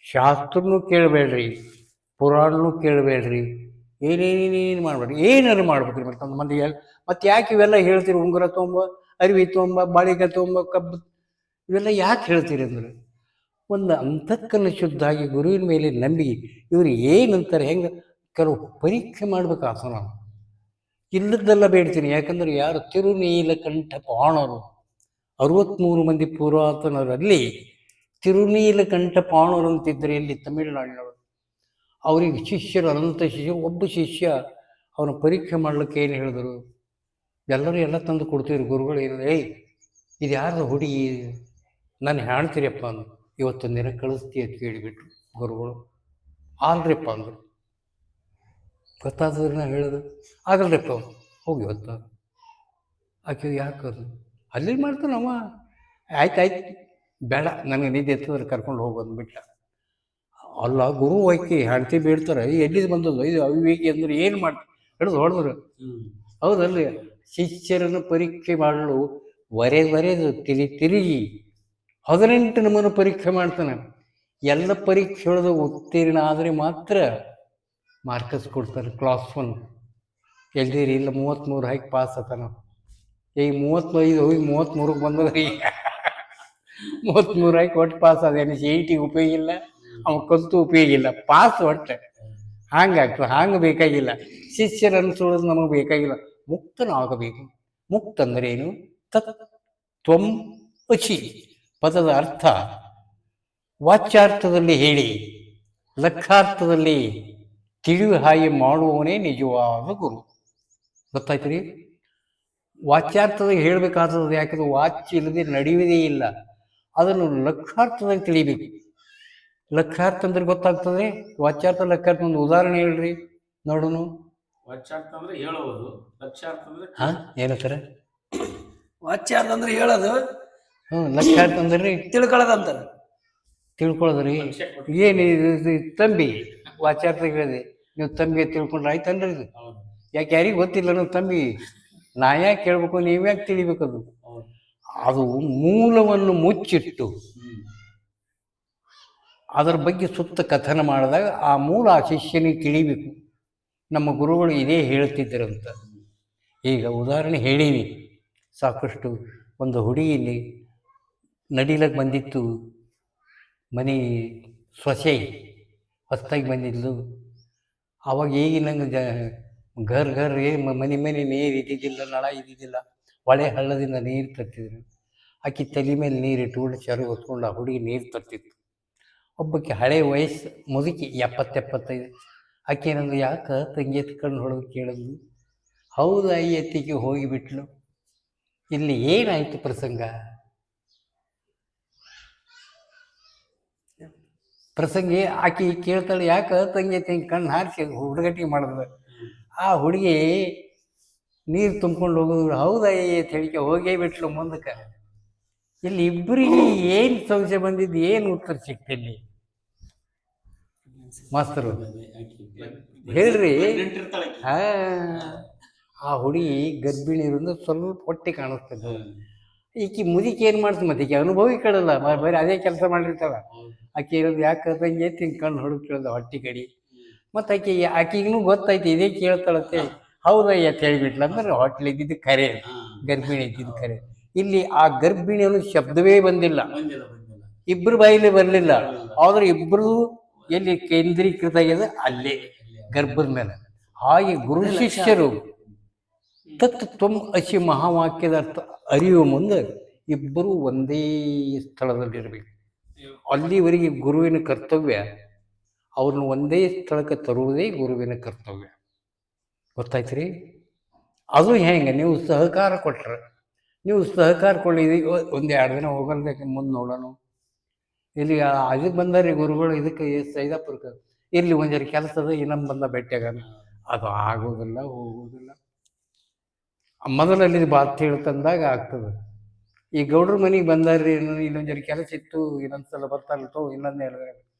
ಶಾಸ್ತ್ರನೂ ಕೇಳಬೇಡ್ರಿ, ಪುರಾಣನೂ ಕೇಳಬೇಡ್ರಿ, ಏನೇನೇನು ಮಾಡಬೇಡ್ರಿ. ಏನಾರು ಮಾಡ್ಬೇಕ್ರಿ. ಮತ್ತೊಂದು ಮಂದಿ ಮತ್ತೆ ಯಾಕೆ ಇವೆಲ್ಲ ಹೇಳ್ತೀರಿ? ಉಂಗುರ ತೊಗೊಂಬ, ಅರಿವಿ ತೊಗೊಂಬ, ಬಾಳಿಕೆ ತೊಗೊಂಬ, ಕಬ್ಬು, ಇವೆಲ್ಲ ಯಾಕೆ ಹೇಳ್ತೀರಿ ಅಂದ್ರೆ ಒಂದು ಅಂತಃಕರಣ ಶುದ್ಧ ಆಗಿ ಗುರುವಿನ ಮೇಲೆ ನಂಬಿಕೆ. ಇವರು ಏನಂತಾರೆ, ಹೆಂಗೆ ಕೆಲವು ಪರೀಕ್ಷೆ ಮಾಡ್ಬೇಕಾಗ್ತದೆ. ನಾನು ಇಲ್ಲದ್ದೆಲ್ಲ ಬೇಡ್ತೀನಿ. ಯಾಕಂದ್ರೆ ಯಾರು ತಿರುನೀಲಕಂಠ ಪಾಣರು 63 ಮಂದಿ ಪುರಾತನರಲ್ಲಿ ತಿರುನೀಲಕಂಠ ಪಾಣರು ಅಂತಿದ್ದರೆ ಇಲ್ಲಿ ತಮಿಳುನಾಡಿನವರು. ಅವರಿಗೆ ಶಿಷ್ಯರು, ಅನಂತ ಶಿಷ್ಯರು. ಒಬ್ಬ ಶಿಷ್ಯ ಅವನ ಪರೀಕ್ಷೆ ಮಾಡ್ಲಿಕ್ಕೆ ಏನು ಹೇಳಿದ್ರು, ಎಲ್ಲರೂ ಎಲ್ಲ ತಂದು ಕೊಡ್ತೀರಿ ಗುರುಗಳು. ಏಯ್ ಇದು ಯಾರ್ದು ಹುಡುಗಿ, ನಾನು ಹೇಳ್ತೀರಿಯಪ್ಪ ಅಂದು, ಇವತ್ತೊಂದು ದಿನ ಕಳಿಸ್ತೀಯ ಅಂತ ಕೇಳಿಬಿಟ್ರು ಗುರುಗಳು. ಆಲ್ರಿಪ್ಪ ಅಂದರು. ಗೊತ್ತಾದ್ರೆ ನಾ ಹೇಳೋದು ಆಗಲ್ರಿಪ್ಪ, ಹೋಗಿ ಹೊತ್ತ ಆಕೆ ಯಾಕೆ ಅಲ್ಲಿ ಮಾಡ್ತಾನವ. ಆಯ್ತು ಬೇಡ, ನನಗೆ ನಿದ್ದೆ ಎತ್ತಿದ್ರೆ ಕರ್ಕೊಂಡು ಹೋಗೋದು ಬಿಟ್ಟ. ಅಲ್ಲ, ಗುರು ಆಯ್ಕೆ ಹೆಂಡತಿ ಬೀಳ್ತಾರೆ. ಎಲ್ಲಿದ್ದು ಬಂದದ್ದು ಇದು ಅವಿವೇಕಿ ಅಂದ್ರೆ ಏನು ಮಾಡ್ತಾರೆ? ಹಿಡಿದು ಹೊಡೆದ್ರು. ಹೌದಲ್ಲಿ ಶಿಷ್ಯರನ್ನು ಪರೀಕ್ಷೆ ಮಾಡಲು ವರೆದು ತಿರುಗಿ 18 ನಮೂನೆ ಪರೀಕ್ಷೆ ಮಾಡ್ತಾನೆ. ಎಲ್ಲ ಪರೀಕ್ಷೆ ಹೊಡೆದು ಉತ್ತೀರ್ಣ ಆದರೆ ಮಾತ್ರ ಮಾರ್ಕಸ್ ಕೊಡ್ತಾರೆ. ಕ್ಲಾಸ್ 1 ಎಲ್ದಿರಿ ಇಲ್ಲ 33 ಹಾಕಿ ಪಾಸ್ ಆತಾನ. ಈಗ 35 ಹೋಗಿ 33ಕ್ಕೆ ಬಂದದ್ರಿ. 33 ಹಾಕಿ ಒಟ್ಟು ಪಾಸ್ ಅದೇನು CIT ಉಪಯೋಗ ಇಲ್ಲ, ಅವ ಕಲ್ತು ಉಪಯೋಗ ಇಲ್ಲ, ಪಾಸ್ ಒಟ್ಟೆ ಹಂಗಾಗ್ತದೆ. ಹಂಗೆ ಬೇಕಾಗಿಲ್ಲ. ಶಿಷ್ಯರು ಅನಿಸೋದು ನಮಗೆ ಬೇಕಾಗಿಲ್ಲ. ಮುಕ್ತನಾಗಬೇಕು. ಮುಕ್ತ ಅಂದರೆ ಏನು? ತತ್ ತ್ವಂ ಅಚಿ ಪದದ ಅರ್ಥ ವಾಚ್ಯಾರ್ಥದಲ್ಲಿ ಹೇಳಿ ಲಕ್ಷಾರ್ಥದಲ್ಲಿ ತಿಳಿವು ಹಾಗೆ ಮಾಡುವವನೇ ನಿಜವಾದ ಗುರು. ಗೊತ್ತಾಯ್ತು ರೀ? ವಾಚ್ಯಾರ್ಥದಾಗ ಹೇಳಬೇಕಾದದ್ದು. ಯಾಕಂದ್ರೆ ವಾಚ್ಯ ಇಲ್ಲದೆ ನಡೆಯುವುದೇ ಇಲ್ಲ. ಅದನ್ನು ಲಕ್ಷಾರ್ಥದಾಗ ತಿಳಿಬೇಕು. ಲಕ್ಷಾರ್ಥ ಅಂದ್ರೆ ಗೊತ್ತಾಗ್ತದೆ. ವಾಚ್ಯಾರ್ಥ ಲಕ್ಷಾರ್ಥ ಒಂದು ಉದಾಹರಣೆ ಹೇಳ್ರಿ ನೋಡೋಣ. ವಾಚ್ಯಾರ್ಥ ಅಂದ್ರೆ ಹೇಳುವುದು, ಲಕ್ಷ್ಯಾರ್ಥ ಅಂದ್ರೆ ಏನಂತಾರೆ? ವಾಚ್ಯಾರ್ಥ ಅಂದ್ರೆ ಹೇಳೋದು, ಲಕ್ಷಾರ್ಥ ಅಂದ್ರೆ ತಿಳ್ಕೊಳ್ಳೋದಂತಾರೆ. ತಿಳ್ಕೊಳ್ಳೋದ್ರಿ. ಏನು ತಂಬಿ ವಾಚ್ಯಾರ್ಥ ಹೇಳಿದೆ, ನೀವು ತಂಬಿಗೆ ತಿಳ್ಕೊಂಡ್ರೆ ಆಯ್ತನ್ರಿ ಇದು. ಯಾಕೆ ಯಾರಿಗೆ ಗೊತ್ತಿಲ್ಲ ನಾವು ತಂಬಿ, ನಾ ಯಾಕೆ ಕೇಳ್ಬೇಕು, ನೀವು ಯಾಕೆ ತಿಳಿಬೇಕದು? ಅದು ಮೂಲವನ್ನು ಮುಚ್ಚಿಟ್ಟು ಅದರ ಬಗ್ಗೆ ಸುತ್ತ ಕಥನ ಮಾಡಿದಾಗ ಆ ಮೂಲ ಆ ಶಿಷ್ಯನಿಗೆ ತಿಳಿಬೇಕು. ನಮ್ಮ ಗುರುಗಳು ಇದೇ ಹೇಳ್ತಿದ್ದರಂತ. ಈಗ ಉದಾಹರಣೆ ಹೇಳೀನಿ ಸಾಕಷ್ಟು. ಒಂದು ಹುಡುಗಿಲಿ ನಡಿಲಕ್ಕೆ ಬಂದಿತ್ತು, ಮನೆ ಸೊಸೆ ಹೊಸ್ತಾಗಿ ಬಂದಿದ್ಲು. ಅವಾಗ ಈಗಿನಂಗೆ ಘರ್ ಮನೆ ನೀರು ಇದ್ದಿದ್ದಿಲ್ಲ, ನಳ ಇದ್ದಿದ್ದಿಲ್ಲ. ಹೊಳೆ ಹಳ್ಳದಿಂದ ನೀರು ತರ್ತಿದ್ರು. ಆಕೆ ತಲೆ ಮೇಲೆ ನೀರು ಇಟ್ಕೊಂಡು ಚರು ಹೊತ್ಕೊಂಡು ಆ ಹುಡುಗಿ ನೀರು ತರ್ತಿತ್ತು. ಒಬ್ಬಕ್ಕೆ ಹಳೆ ವಯಸ್ಸು ಮುದುಕಿ 70-75. ಆಕೆ ಏನಂದ್ರೆ, ಯಾಕೆ ತಂಗಿ ಎತ್ಕೊಂಡು ಹೊಡೆದು ಕೇಳಿದ್ಲು. ಹೌದಾ, ಈ ಎತ್ತಿಗೆ ಹೋಗಿಬಿಟ್ಲು. ಇಲ್ಲಿ ಏನಾಯ್ತು ಪ್ರಸಂಗ? ಆಕೆ ಕೇಳ್ತಾಳೆ, ಯಾಕೆ ತಂಗಿ ಎತ್ತಿ ಕಣ್ಣು ಹಾರಿಸಿ ಹುಡುಗಟ್ಟಿಗೆ ಮಾಡಿದ್ಲು. ಆ ಹುಡುಗಿ ನೀರು ತುಂಬ್ಕೊಂಡು ಹೋಗೋದು, ಹೌದಾ ಅಂತ ಹೇಳಿಕೆ ಹೋಗೇ ಬಿಟ್ಲು ಮುಂದಕ್ಕೆ. ಇಲ್ಲಿ ಇಬ್ಬರಿಗೆ ಏನು ಸಂಶಯ ಬಂದಿದ್ದು, ಏನು ಉತ್ತರ ಸಿಕ್ತಿಲ್ಲಿ ಮಾಸ್ತರು ಹೇಳ್ರಿ? ಆ ಹುಡುಗಿ ಗರ್ಭಿಣಿ ಇರೋದು ಸ್ವಲ್ಪ ಹೊಟ್ಟೆ ಕಾಣಿಸ್ತದೆ. ಈಕಿ ಮುದುಕಿ ಏನು ಮಾಡ್ತಾನೆ, ಮತ್ತೆ ಈಕೆ ಅನುಭವಿಕೊಳ್ಳಲ್ಲ, ಬರೀ ಅದೇ ಕೆಲಸ ಮಾಡಿರ್ತಾಳ. ಆಕೆ ಇರೋದು ಯಾಕೆ ತಂಗಿ ತಿನ್ಕೊಂಡು ಹೊಡಕ್ ಕೇಳ್ದ ಹೊಟ್ಟೆ ಕಡಿ. ಮತ್ತು ಆಕೆಗೂ ಗೊತ್ತಾಯ್ತು ಇದೇ ಕೇಳ್ತಾಳತ್ತೆ. ಹೌದಾ ಅಂತ ಹೇಳಿಬಿಟ್ಲ ಅಂದ್ರೆ ಹೊಟ್ಟೆಲಿ ಇದ್ದಿದ್ದು ಖರೆ, ಗರ್ಭಿಣಿ ಇದ್ದಿದ್ದು ಖರೆ. ಇಲ್ಲಿ ಆ ಗರ್ಭಿಣಿ ಅನ್ನೋ ಶಬ್ದವೇ ಬಂದಿಲ್ಲ, ಇಬ್ಬರು ಬಾಯಿಲೆ ಬರಲಿಲ್ಲ. ಆದ್ರೆ ಇಬ್ಬರು ಎಲ್ಲಿ ಕೇಂದ್ರೀಕೃತ ಆಗಿದೆ, ಅಲ್ಲೇ ಗರ್ಭದ ಮೇಲೆ. ಹಾಗೆ ಗುರು ಶಿಷ್ಯರು ತತ್ ತ್ವಂ ಅಸಿ ಮಹಾವಾಕ್ಯದ ಅರ್ಥ ಅರಿಯುವ ಮುಂದೆ ಇಬ್ಬರು ಒಂದೇ ಸ್ಥಳದಲ್ಲಿರಬೇಕು. ಅಲ್ಲಿವರೆಗೆ ಗುರುವಿನ ಕರ್ತವ್ಯ ಅವ್ರನ್ನ ಒಂದೇ ಸ್ಥಳಕ್ಕೆ ತರುವುದೇ ಗುರುವಿನ ಕರ್ತವ್ಯ. ಗೊತ್ತಾಯ್ತು ರೀ? ಅದು ಹೆಂಗೆ ನೀವು ಸಹಕಾರ ಕೊಟ್ರೆ, ನೀವು ಸಹಕಾರ ಕೊಡಲಿ ಒಂದು 2 ದಿನ ಹೋಗಲ್ಬೇಕು, ಮುಂದೆ ನೋಡೋಣ. ಇಲ್ಲಿ ಅದಕ್ಕೆ ಬಂದಾರಿ ಗುರುಗಳು, ಇದಕ್ಕೆ ಸೈದಾಪುರಕ್ಕೆ ಇರಲಿ ಒಂದೆರಡು ಕೆಲಸ ಅದ, ಇನ್ನೊಂದು ಬಂದ ಭೇಟಿಯಾಗ, ಅದು ಆಗೋದಿಲ್ಲ, ಹೋಗೋದಿಲ್ಲ. ಮೊದಲಲ್ಲಿ ಬಾತ್ ಹೇಳ್ತಂದಾಗ ಆಗ್ತದೆ. ಈ ಗೌಡ್ರ ಮನೆಗೆ ಬಂದಾರ್ರಿ, ಇನ್ನೊಂದೆರಡು ಕೆಲಸ ಇತ್ತು, ಇನ್ನೊಂದು ಸಲ ಬರ್ತಾರಲ್ತೋ, ಇನ್ನೊಂದು ಹೇಳಿದ್ರೆ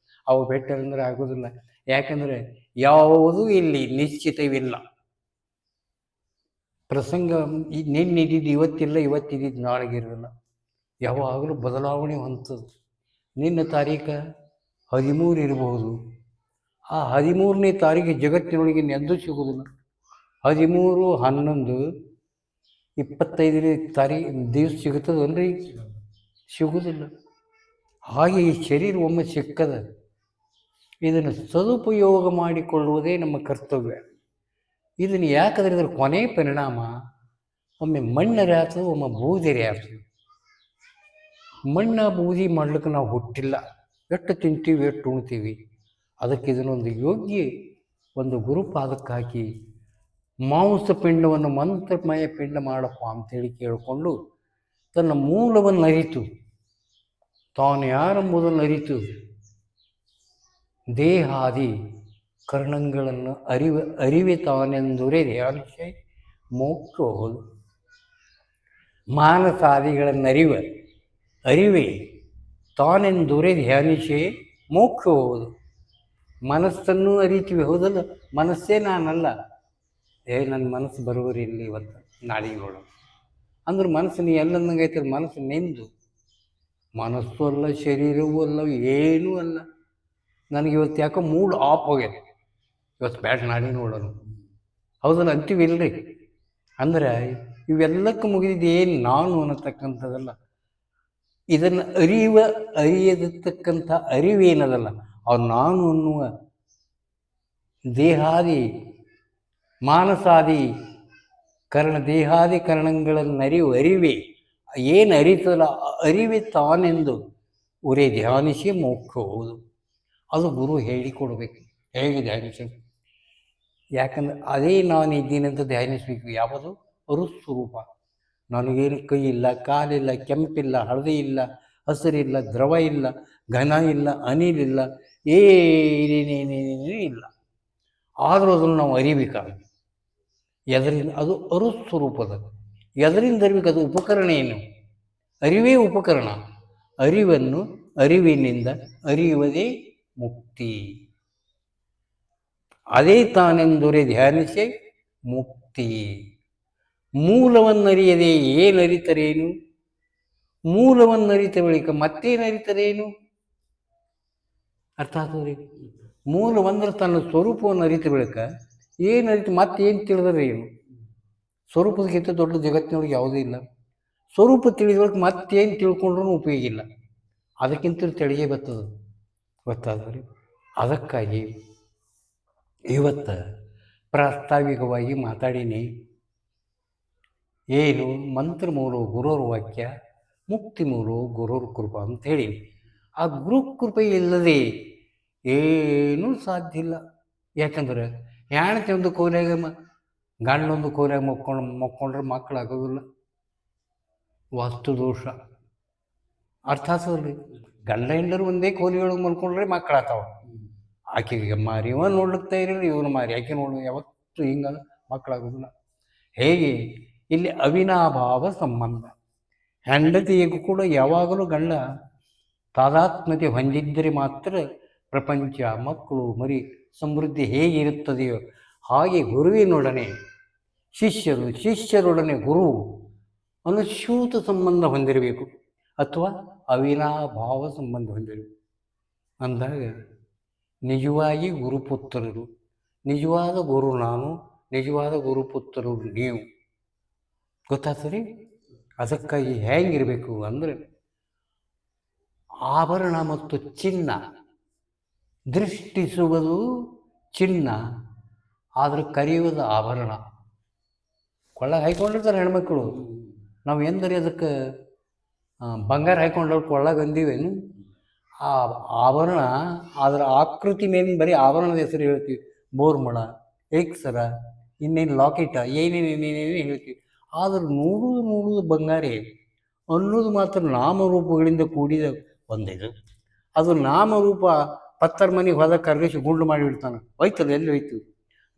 ಅವು ಭೇಟಿ ಅಂದ್ರೆ ಆಗೋದಿಲ್ಲ. ಯಾಕಂದರೆ ಯಾವುದೂ ಇಲ್ಲಿ ನಿಶ್ಚಿತವಿಲ್ಲ. ಪ್ರಸಂಗ ನಿನ್ನೆ ಇದ್ದಿದ್ದು ಇವತ್ತಿಲ್ಲ, ಇವತ್ತಿದ್ದಿದ್ದು ನಾಳೆಗಿರಲ್ಲ. ಯಾವಾಗಲೂ ಬದಲಾವಣೆ ಹೊಂದದು. ನಿನ್ನ ತಾರೀಖು 13 ಇರಬಹುದು, ಆ 13ನೇ ತಾರೀಕು ಜಗತ್ತಿನೊಳಗೆ ನೆಂದು ಸಿಗುವುದಿಲ್ಲ. 13, 11, 25ನೇ ತಾರೀಕು ದಿವಸ ಸಿಗುತ್ತದಲ್ರಿ? ಸಿಗುವುದಿಲ್ಲ. ಹಾಗೆ ಈ ಶರೀರ ಒಮ್ಮೆ ಸಿಕ್ಕದ, ಇದನ್ನು ಸದುಪಯೋಗ ಮಾಡಿಕೊಳ್ಳುವುದೇ ನಮ್ಮ ಕರ್ತವ್ಯ. ಇದನ್ನು ಯಾಕಂದರೆ ಇದರ ಕೊನೆ ಪರಿಣಾಮ ಒಮ್ಮೆ ಮಣ್ಣರೆ ಆಗ್ತದೆ, ಒಮ್ಮೆ ಬೂದಿರೆ ಆಗ್ತದೆ. ಮಣ್ಣ ಬೂದಿ ಮಾಡ್ಲಿಕ್ಕೆ ನಾವು ಹುಟ್ಟಿಲ್ಲ. ಎಷ್ಟು ತಿಂತೀವಿ, ಎಷ್ಟು ಉಣ್ತೀವಿ. ಅದಕ್ಕೆ ಇದನ್ನೊಂದು ಯೋಗ್ಯ ಒಂದು ಗುರುಪಾದಕ್ಕೆ ಹಾಕಿ ಮಾಂಸ ಪಿಂಡವನ್ನು ಮಂತ್ರಮಯ ಪಿಂಡ ಮಾಡಪ್ಪ ಅಂತೇಳಿ ಕೇಳಿಕೊಂಡು ತನ್ನ ಮೂಲವನ್ನು ಅರಿತು, ತಾನು ಯಾರೆಂಬುದನ್ನು ಅರಿತು, ದೇಹಾದಿ ಕರ್ಣಗಳನ್ನು ಅರಿವೆ ತಾನೆಂದುರೇ ಧ್ಯಾನಿಸಿ ಮೋಕ್ಷ ಹೋದು. ಮಾನಸಾದಿಗಳನ್ನು ಅರಿವೆ ತಾನೆಂದುರೇ ಧ್ಯಾನಿಸಿ ಮೋಕ್ಷ ಹೋಗುವುದು. ಮನಸ್ಸನ್ನು ಅರಿತೀವಿ, ಹೌದಲ್ಲ? ಮನಸ್ಸೇ ನಾನಲ್ಲ. ನನ್ನ ಮನಸ್ಸು ಬರೋರಿ ಇಲ್ಲಿ ಇವತ್ತು, ನಾಳೆಗೆ ನೋಡೋಣ ಅಂದ್ರೆ ಮನಸ್ಸು ನೀ ಎಲ್ಲಂದಂಗೈತೆ. ಮನಸ್ಸು ನಿಂದು. ಮನಸ್ಸು ಅಲ್ಲ, ಶರೀರವೂ ಅಲ್ಲ, ಏನೂ ಅಲ್ಲ. ನನಗೆ ಇವತ್ತು ಯಾಕೋ ಮೂಡ್ ಆಫ್ ಹೋಗ್ಯದ, ಇವತ್ತು ಬ್ಯಾಡ, ನಾಳೆಗೆ ನೋಡೋಣ, ಹೌದಲ್ಲ ಅಂತೀವಿ ಇಲ್ರಿ? ಅಂದ್ರೆ ಇವೆಲ್ಲಕ್ಕೂ ಮುಗಿದಿದ್ದು ಏನು ನಾನು ಅನ್ನತಕ್ಕಂಥದ್ದಲ್ಲ. ಇದನ್ನು ಅರಿಯದಿರ್ತಕ್ಕಂಥ ಅರಿವೇನದಲ್ಲ, ಅವ್ರು ನಾನು ಅನ್ನುವ ದೇಹಾದಿ ಮಾನಸಾದಿ ದೇಹಾದಿ ಕರಣಗಳನ್ನು ಅರಿವೆ ಏನು ಅರಿತಲ್ಲ, ಅರಿವೆ ತಾನೆಂದು ಉರೇ ಧ್ಯಾನಿಸಿ ಮೋಕ್ಷ ಹೋಗುವುದು. ಅದು ಗುರು ಹೇಳಿಕೊಡ್ಬೇಕು ಹೇಗೆ ಧ್ಯಾನಿಸಿ. ಯಾಕಂದ್ರೆ ಅದೇ ನಾನು ಇದ್ದೀನಿ ಅಂತ ಧ್ಯಾನಿಸಬೇಕು. ಯಾವುದು? ಅರುಸ್ವರೂಪ. ನನಗೇನು ಕೈ ಇಲ್ಲ, ಕಾಲಿಲ್ಲ, ಕೆಂಪಿಲ್ಲ, ಹಳದಿ ಇಲ್ಲ, ಹಸಿರಿಲ್ಲ, ದ್ರವ ಇಲ್ಲ, ಘನ ಇಲ್ಲ, ಅನಿಲಿಲ್ಲ, ಏನೇನೇನೇನೇ ಇಲ್ಲ. ಆದರೂ ಅದನ್ನು ನಾವು ಅರಿಬೇಕಾಗುತ್ತೆ. ಎದರಿಂದ? ಅದು ಅರುಸ್ವರೂಪದ. ಎದರಿಂದ ಅರಿಬೇಕು? ಅದು ಉಪಕರಣ ಏನು? ಅರಿವೇ ಉಪಕರಣ. ಅರಿವನ್ನು ಅರಿವಿನಿಂದ ಅರಿಯುವುದೇ ಮುಕ್ತಿ. ಅದೇ ತಾನೆಂದೊರೆ ಧ್ಯಾನಿಸಿ ಮುಕ್ತಿ. ಮೂಲವನ್ನರಿಯದೆ ಏನರಿತರೇನು? ಮೂಲವನ್ನರಿತ ಬಳಿಕ ಮತ್ತೇನರಿತರೇನು? ಅರ್ಥ ಆಗ್ತದ್ರಿ? ಮೂಲವಂದ್ರೆ ತನ್ನ ಸ್ವರೂಪವನ್ನು ಅರಿತ ಬಳಿಕ ಏನರಿತು, ಮತ್ತೇನು ತಿಳಿದ್ರೆ ಏನು? ಸ್ವರೂಪದಕ್ಕಿಂತ ದೊಡ್ಡ ಜಗತ್ತಿನೊಳಗೆ ಯಾವುದೂ ಇಲ್ಲ. ಸ್ವರೂಪ ತಿಳಿದ ಬಳಿಕ ಮತ್ತೇನು ತಿಳ್ಕೊಂಡ್ರೂ ಉಪಯೋಗ ಇಲ್ಲ. ಅದಕ್ಕಿಂತ ತೆಳಿಗೆ ಬರ್ತದ. ಗೊತ್ತಾದ್ರಿ? ಅದಕ್ಕಾಗಿ ಇವತ್ತು ಪ್ರಾಸ್ತಾವಿಕವಾಗಿ ಮಾತಾಡೀನಿ. ಏನು? ಮಂತ್ರ ಮೂಲ ಗುರೋರ್ ವಾಕ್ಯ, ಮುಕ್ತಿ ಮೂಲ ಗುರೋರ್ ಕೃಪಾ ಅಂತ ಹೇಳೀನಿ. ಆ ಗುರು ಕೃಪೆ ಇಲ್ಲದೆ ಏನೂ ಸಾಧ್ಯ ಇಲ್ಲ. ಯಾಕಂದ್ರೆ ಹೆಣ್ತಿ ಒಂದು ಕೋಲ್ಯಾಗ ಗಂಡೊಂದು ಕೋಲ್ಯಾಗ ಮಕ್ಕೊಂಡ್ರೆ ಮಕ್ಕಳಾಗೋದಿಲ್ಲ. ವಾಸ್ತು ದೋಷ. ಅರ್ಥ ಆಗ್ತದಲ್ರಿ? ಗಂಡ ಹೆಂಡರು ಒಂದೇ ಕೋಲಿಯೊಳಗೆ ಮಲ್ಕೊಂಡ್ರೆ ಮಕ್ಕಳಾಗ್ತಾವ. ಆಕೆಗೆ ಮಾರಿ ಇವ ನೋಡ್ಲಿಕ್ತಾ ಇರಲಿ, ಇವನು ಮಾರಿ ಆಕೆ ನೋಡಿ ಯಾವತ್ತು ಹಿಂಗ ಮಕ್ಕಳಾಗೋದಿಲ್ಲ. ಹೇಗೆ ಇಲ್ಲಿ ಅವಿನಾಭಾವ ಸಂಬಂಧ. ಹೆಂಡತಿಗೂ ಕೂಡ ಯಾವಾಗಲೂ ಗಂಡ ತಾದಾತ್ಮ್ಯತೆ ಹೊಂದಿದ್ದರೆ ಮಾತ್ರ ಪ್ರಪಂಚ, ಮಕ್ಕಳು, ಮರಿ ಸಮೃದ್ಧಿ ಹೇಗಿರುತ್ತದೆಯೋ ಹಾಗೆ ಗುರುವಿನೊಡನೆ ಶಿಷ್ಯರು, ಶಿಷ್ಯರೊಡನೆ ಗುರು ಅನುಶ್ಯೂತ ಸಂಬಂಧ ಹೊಂದಿರಬೇಕು, ಅಥವಾ ಅವಿನಾಭಾವ ಸಂಬಂಧ ಹೊಂದಿರಬೇಕು. ಅಂದಾಗ ನಿಜವಾಗಿ ಗುರುಪುತ್ರರು, ನಿಜವಾದ ಗುರು ನಾನು, ನಿಜವಾದ ಗುರುಪುತ್ರರು ನೀವು. ಗೊತ್ತಾಗ್ತದೆ? ಅದಕ್ಕಾಗಿ ಹೇಗಿರಬೇಕು ಅಂದರೆ ಆಭರಣ ಮತ್ತು ಚಿನ್ನ. ದೃಷ್ಟಿಸುವುದು ಚಿನ್ನ, ಆದರೆ ಕರೆಯುವುದು ಆಭರಣ. ಕೊಳ್ಳ ಹಾಯ್ಕೊಂಡಿರ್ತಾರೆ ಹೆಣ್ಮಕ್ಳು. ನಾವು ಎಂದರೆ ಅದಕ್ಕೆ ಬಂಗಾರ ಹಾಯ್ಕೊಂಡವ್ರು ಕೊಳ್ಳಾಗ ಅಂದೀವೇನು? ಆ ಆಭರಣ, ಅದರ ಆಕೃತಿ ಮೇಲಿನ ಬರೀ ಆಭರಣದ ಹೆಸರು ಹೇಳ್ತೀವಿ. ಬೋರ್ಮಳ, ಎಕ್ಸರ, ಇನ್ನೇನು ಲಾಕೆಟ, ಏನೇನೇನೇನೇನು ಹೇಳ್ತೀವಿ. ಆದ್ರೆ ನೋಡುವುದು ಬಂಗಾರೆ ಅನ್ನೋದು ಮಾತ್ರ ನಾಮರೂಪಗಳಿಂದ ಕೂಡಿದ ಒಂದಿದು. ಅದು ನಾಮರೂಪ ಪತ್ತರ ಮನೆಗೆ ಹೋದ ಕರ್ಗಿಸಿ ಗುಂಡು ಮಾಡಿಬಿಡ್ತಾನೆ, ಹೋಯ್ತದ ಎಲ್ಲಿ ಹೋಯ್ತು.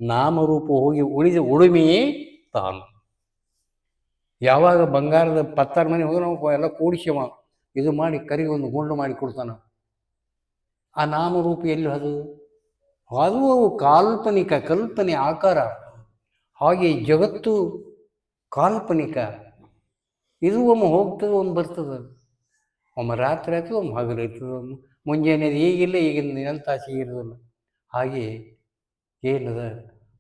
ನಾಮರೂಪ ಹೋಗಿ ಉಳಿದ ಉಳುಮೆಯೇ ತಾನು. ಯಾವಾಗ ಬಂಗಾರದ ಪತ್ತರ ಮನೆ ಹೋಗಿ ನಾವು ಎಲ್ಲ ಕೂಡಿಸಿವ ಇದು ಮಾಡಿ ಕರಿಗೆ ಒಂದು ಗುಂಡು ಮಾಡಿ ಕೊಡ್ತಾನೆ. ಆ ನಾಮರೂಪ ಎಲ್ಲಿ ಅದು ಕಾಲ್ಪನಿಕ, ಕಲ್ಪನೆ ಆಕಾರ. ಹಾಗೆ ಜಗತ್ತು ಕಾಲ್ಪನಿಕ. ಇದು ಒಮ್ಮೆ ಹೋಗ್ತದೆ, ಒಮ್ಮೆ ಬರ್ತದೆ. ಒಮ್ಮೆ ರಾತ್ರಿ ಆಗ್ತದೆ, ಒಮ್ಮೆ ಹಗಲು ಇರ್ತದೆ, ಒಮ್ಮೆ ಮುಂಜಾನೆ ಈಗಿಲ್ಲ, ಈಗಿನ ನೆಲತಾಸಿಗೆ ಇರೋದಿಲ್ಲ. ಹಾಗೆ ಏನದ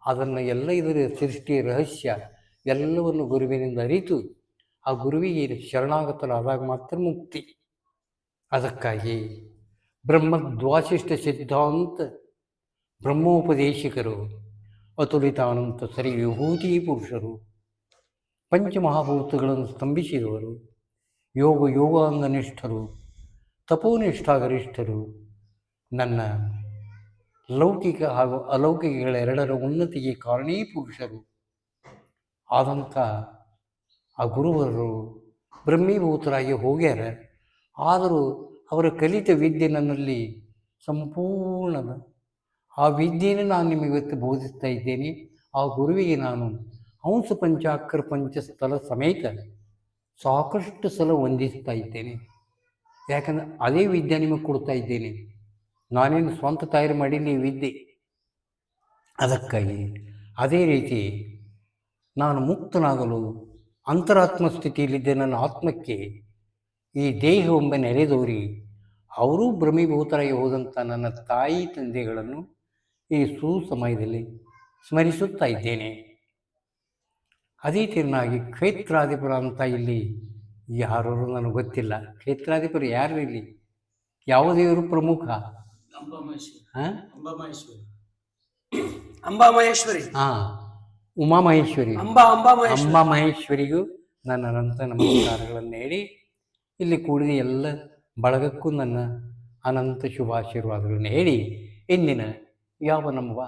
ಅದನ್ನು ಎಲ್ಲ ಇದರ ಸೃಷ್ಟಿ ರಹಸ್ಯ ಎಲ್ಲವನ್ನು ಗುರುವಿನಿಂದ ಅರಿತು ಆ ಗುರುವಿಗೆ ಶರಣಾಗತರಾದಾಗ ಮಾತ್ರ ಮುಕ್ತಿ. ಅದಕ್ಕಾಗಿ ಬ್ರಹ್ಮದ್ವಾಸಿಷ್ಠ ಸಿದ್ಧಾಂತ ಬ್ರಹ್ಮೋಪದೇಶಕರು, ಅತುಲಿತಾನಂತ ಸರಿ ವಿಭೂತಿ ಪುರುಷರು, ಪಂಚಮಹಾಭೂತಗಳನ್ನು ಸ್ತಂಭಿಸಿದವರು, ಯೋಗಾಂಗನಿಷ್ಠರು, ತಪೋನಿಷ್ಠಾಗರಿಷ್ಠರು, ನನ್ನ ಲೌಕಿಕ ಹಾಗೂ ಅಲೌಕಿಕಗಳೆರಡರ ಉನ್ನತಿಗೆ ಕಾರಣೀ ಪುರುಷರು ಆದಂಥ ಆ ಗುರುವರು ಬ್ರಹ್ಮೀಭೂತರಾಗಿ ಹೋಗ್ಯಾರ. ಆದರೂ ಅವರ ಕಲಿತ ವಿದ್ಯೆ ನನ್ನಲ್ಲಿ ಸಂಪೂರ್ಣದ. ಆ ವಿದ್ಯೆಯನ್ನು ನಾನು ನಿಮಗೆ ಇವತ್ತು ಬೋಧಿಸ್ತಾ ಇದ್ದೇನೆ. ಆ ಗುರುವಿಗೆ ನಾನು ಹಂಸ ಪಂಚಾಕ್ಷರ ಪಂಚಸ್ಥಲ ಸಮೇತ ಸಾಕಷ್ಟು ಸಲ ವಂದಿಸ್ತಾ ಇದ್ದೇನೆ. ಯಾಕಂದರೆ ಅದೇ ವಿದ್ಯೆ ನಿಮಗೆ ಕೊಡ್ತಾ ಇದ್ದೇನೆ. ನಾನೇನು ಸ್ವಂತ ತಯಾರು ಮಾಡೀನಿ ಈ ವಿದ್ಯೆ. ಅದಕ್ಕಾಗಿ ಅದೇ ರೀತಿ ನಾನು ಮುಕ್ತನಾಗಲು ಅಂತರಾತ್ಮ ಸ್ಥಿತಿಯಲ್ಲಿದ್ದೆ. ನನ್ನ ಆತ್ಮಕ್ಕೆ ಈ ದೇಹವೆಂಬ ನೆರೆದೋರಿ ಅವರೂ ಭ್ರಮೀಭೂತರಾಗಿ ಹೋದಂಥ ನನ್ನ ತಾಯಿ ತಂದೆಗಳನ್ನು ಈ ಸುಸಮಯದಲ್ಲಿ ಸ್ಮರಿಸುತ್ತಾ ಇದ್ದೇನೆ. ಅದೇ ತಿರುನಾಗಿ ಕ್ಷೇತ್ರಾಧಿಪರ ಅಂತ ಇಲ್ಲಿ ಯಾರು ನನಗೆ ಗೊತ್ತಿಲ್ಲ. ಕ್ಷೇತ್ರಾಧಿಪರು ಯಾರು ಇಲ್ಲಿ? ಯಾವ ದೇವರು ಪ್ರಮುಖ? ಅಂಬಾಮಹೇಶ್ವರಿ. ಹಾಂ, ಉಮಾಮಹೇಶ್ವರಿ. ಅಂಬಾಮಹೇಶ್ವರಿಗೂ ನನ್ನ ಅನಂತ ನಮಸ್ಕಾರಗಳನ್ನು ಹೇಳಿ ಇಲ್ಲಿ ಕೂಡಿದ ಎಲ್ಲ ಬಳಗಕ್ಕೂ ನನ್ನ ಅನಂತ ಶುಭಾಶೀರ್ವಾದಗಳನ್ನು ಹೇಳಿ ಇಂದಿನ ಯಾವ ನಮ್ಮ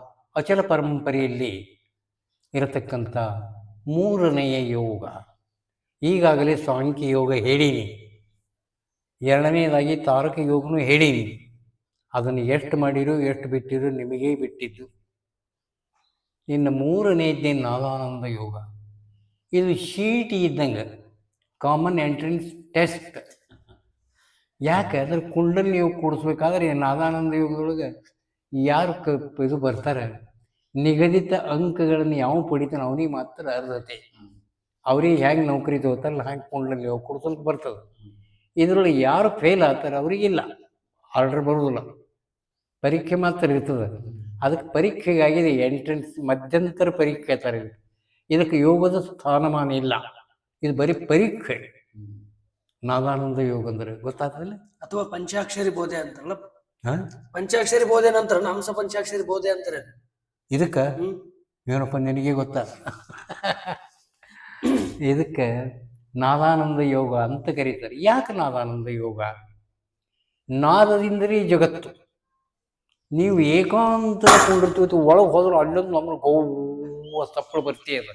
ಅಚಲ ಪರಂಪರೆಯಲ್ಲಿ ಇರತಕ್ಕಂಥ ಮೂರನೆಯ ಯೋಗ, ಈಗಾಗಲೇ ಸಾಂಖ್ಯ ಯೋಗ ಹೇಳೀನಿ, ಎರಡನೇದಾಗಿ ತಾರಕ ಯೋಗನೂ ಹೇಳೀನಿ. ಅದನ್ನು ಎಷ್ಟು ಮಾಡಿರೋ ಎಷ್ಟು ಬಿಟ್ಟಿರೋ ನಿಮಗೇ ಬಿಟ್ಟಿದ್ದು. ಇನ್ನು ಮೂರನೇದ್ದೇ ನಾದಾನಂದ ಯೋಗ. ಇದು ಶೀಟ್ ಇದ್ದಂಗೆ, ಕಾಮನ್ ಎಂಟ್ರೆನ್ಸ್ ಟೆಸ್ಟ್. ಯಾಕೆ ಅದ್ರ ಕುಂಡಲಿ ಯೋಗ ಕೂಡಿಸ್ಬೇಕಾದ್ರೆ ನಾದಾನಂದ ಯೋಗದೊಳಗೆ ಯಾರು ಇದು ಬರ್ತಾರೆ, ನಿಗದಿತ ಅಂಕಗಳನ್ನು ಯಾವ ಪಡಿತಾನೆ ಅವನಿಗೆ ಮಾತ್ರ ಅರ್ಹತೆ. ಅವ್ರಿಗೆ ಹೇಗೆ ನೌಕರಿ ತಗೋತಾರಲ್ಲ ಹಾಗೆ ಕುಂಡಲಿ ಯೋಗ ಕೂಡಿಸೋಕೆ ಬರ್ತದೆ. ಇದರೊಳಗೆ ಯಾರು ಫೇಲ್ ಆಗ್ತಾರೆ ಅವರಿಗಿಲ್ಲ, ಆರ್ಡರ್ ಬರೋದಿಲ್ಲ, ಪರೀಕ್ಷೆ ಮಾತ್ರ ಇರ್ತದೆ. ಅದಕ್ಕೆ ಪರೀಕ್ಷೆಗಾಗಿದೆ ಎಂಟ್ರೆನ್ಸ್ ಮಧ್ಯಂತರ ಪರೀಕ್ಷೆ ಅಂತಾರೆ. ಇದಕ್ಕೆ ಯೋಗದ ಸ್ಥಾನಮಾನ ಇಲ್ಲ, ಇದು ಬರೀ ಪರೀಕ್ಷೆ. ನಾದಾನಂದ ಯೋಗ ಅಂದರೆ ಗೊತ್ತಾಗ್ತದಲ್ಲ, ಅಥವಾ ಪಂಚಾಕ್ಷರಿ ಬೋಧೆ ಅಂತಾರಲ್ಲ. ಪಂಚಾಕ್ಷರಿ ಬೋಧೆ ನಂತರ ಹಂಸ ಪಂಚಾಕ್ಷರಿ ಬೋಧೆ ಅಂತಾರೆ. ಇದಕ್ಕೆ ಏನಪ್ಪ ನಿನಗೆ ಗೊತ್ತಾ? ಇದಕ್ಕೆ ನಾದಾನಂದ ಯೋಗ ಅಂತ ಕರೀತಾರೆ. ಯಾಕೆ ನಾದಾನಂದ ಯೋಗ? ನಾದದಿಂದಲೇ ಜಗತ್ತು. ನೀವು ಏಕಾಂತ ಕೊಂಡಿರ್ತೀವಿ, ಒಳಗೆ ಹೋದ್ರೆ ಅಲ್ಲೊಂದು ನಮ್ಮನ್ನು ಗೋವ ಸಪ್ಪಳು ಬರ್ತೀಯದ.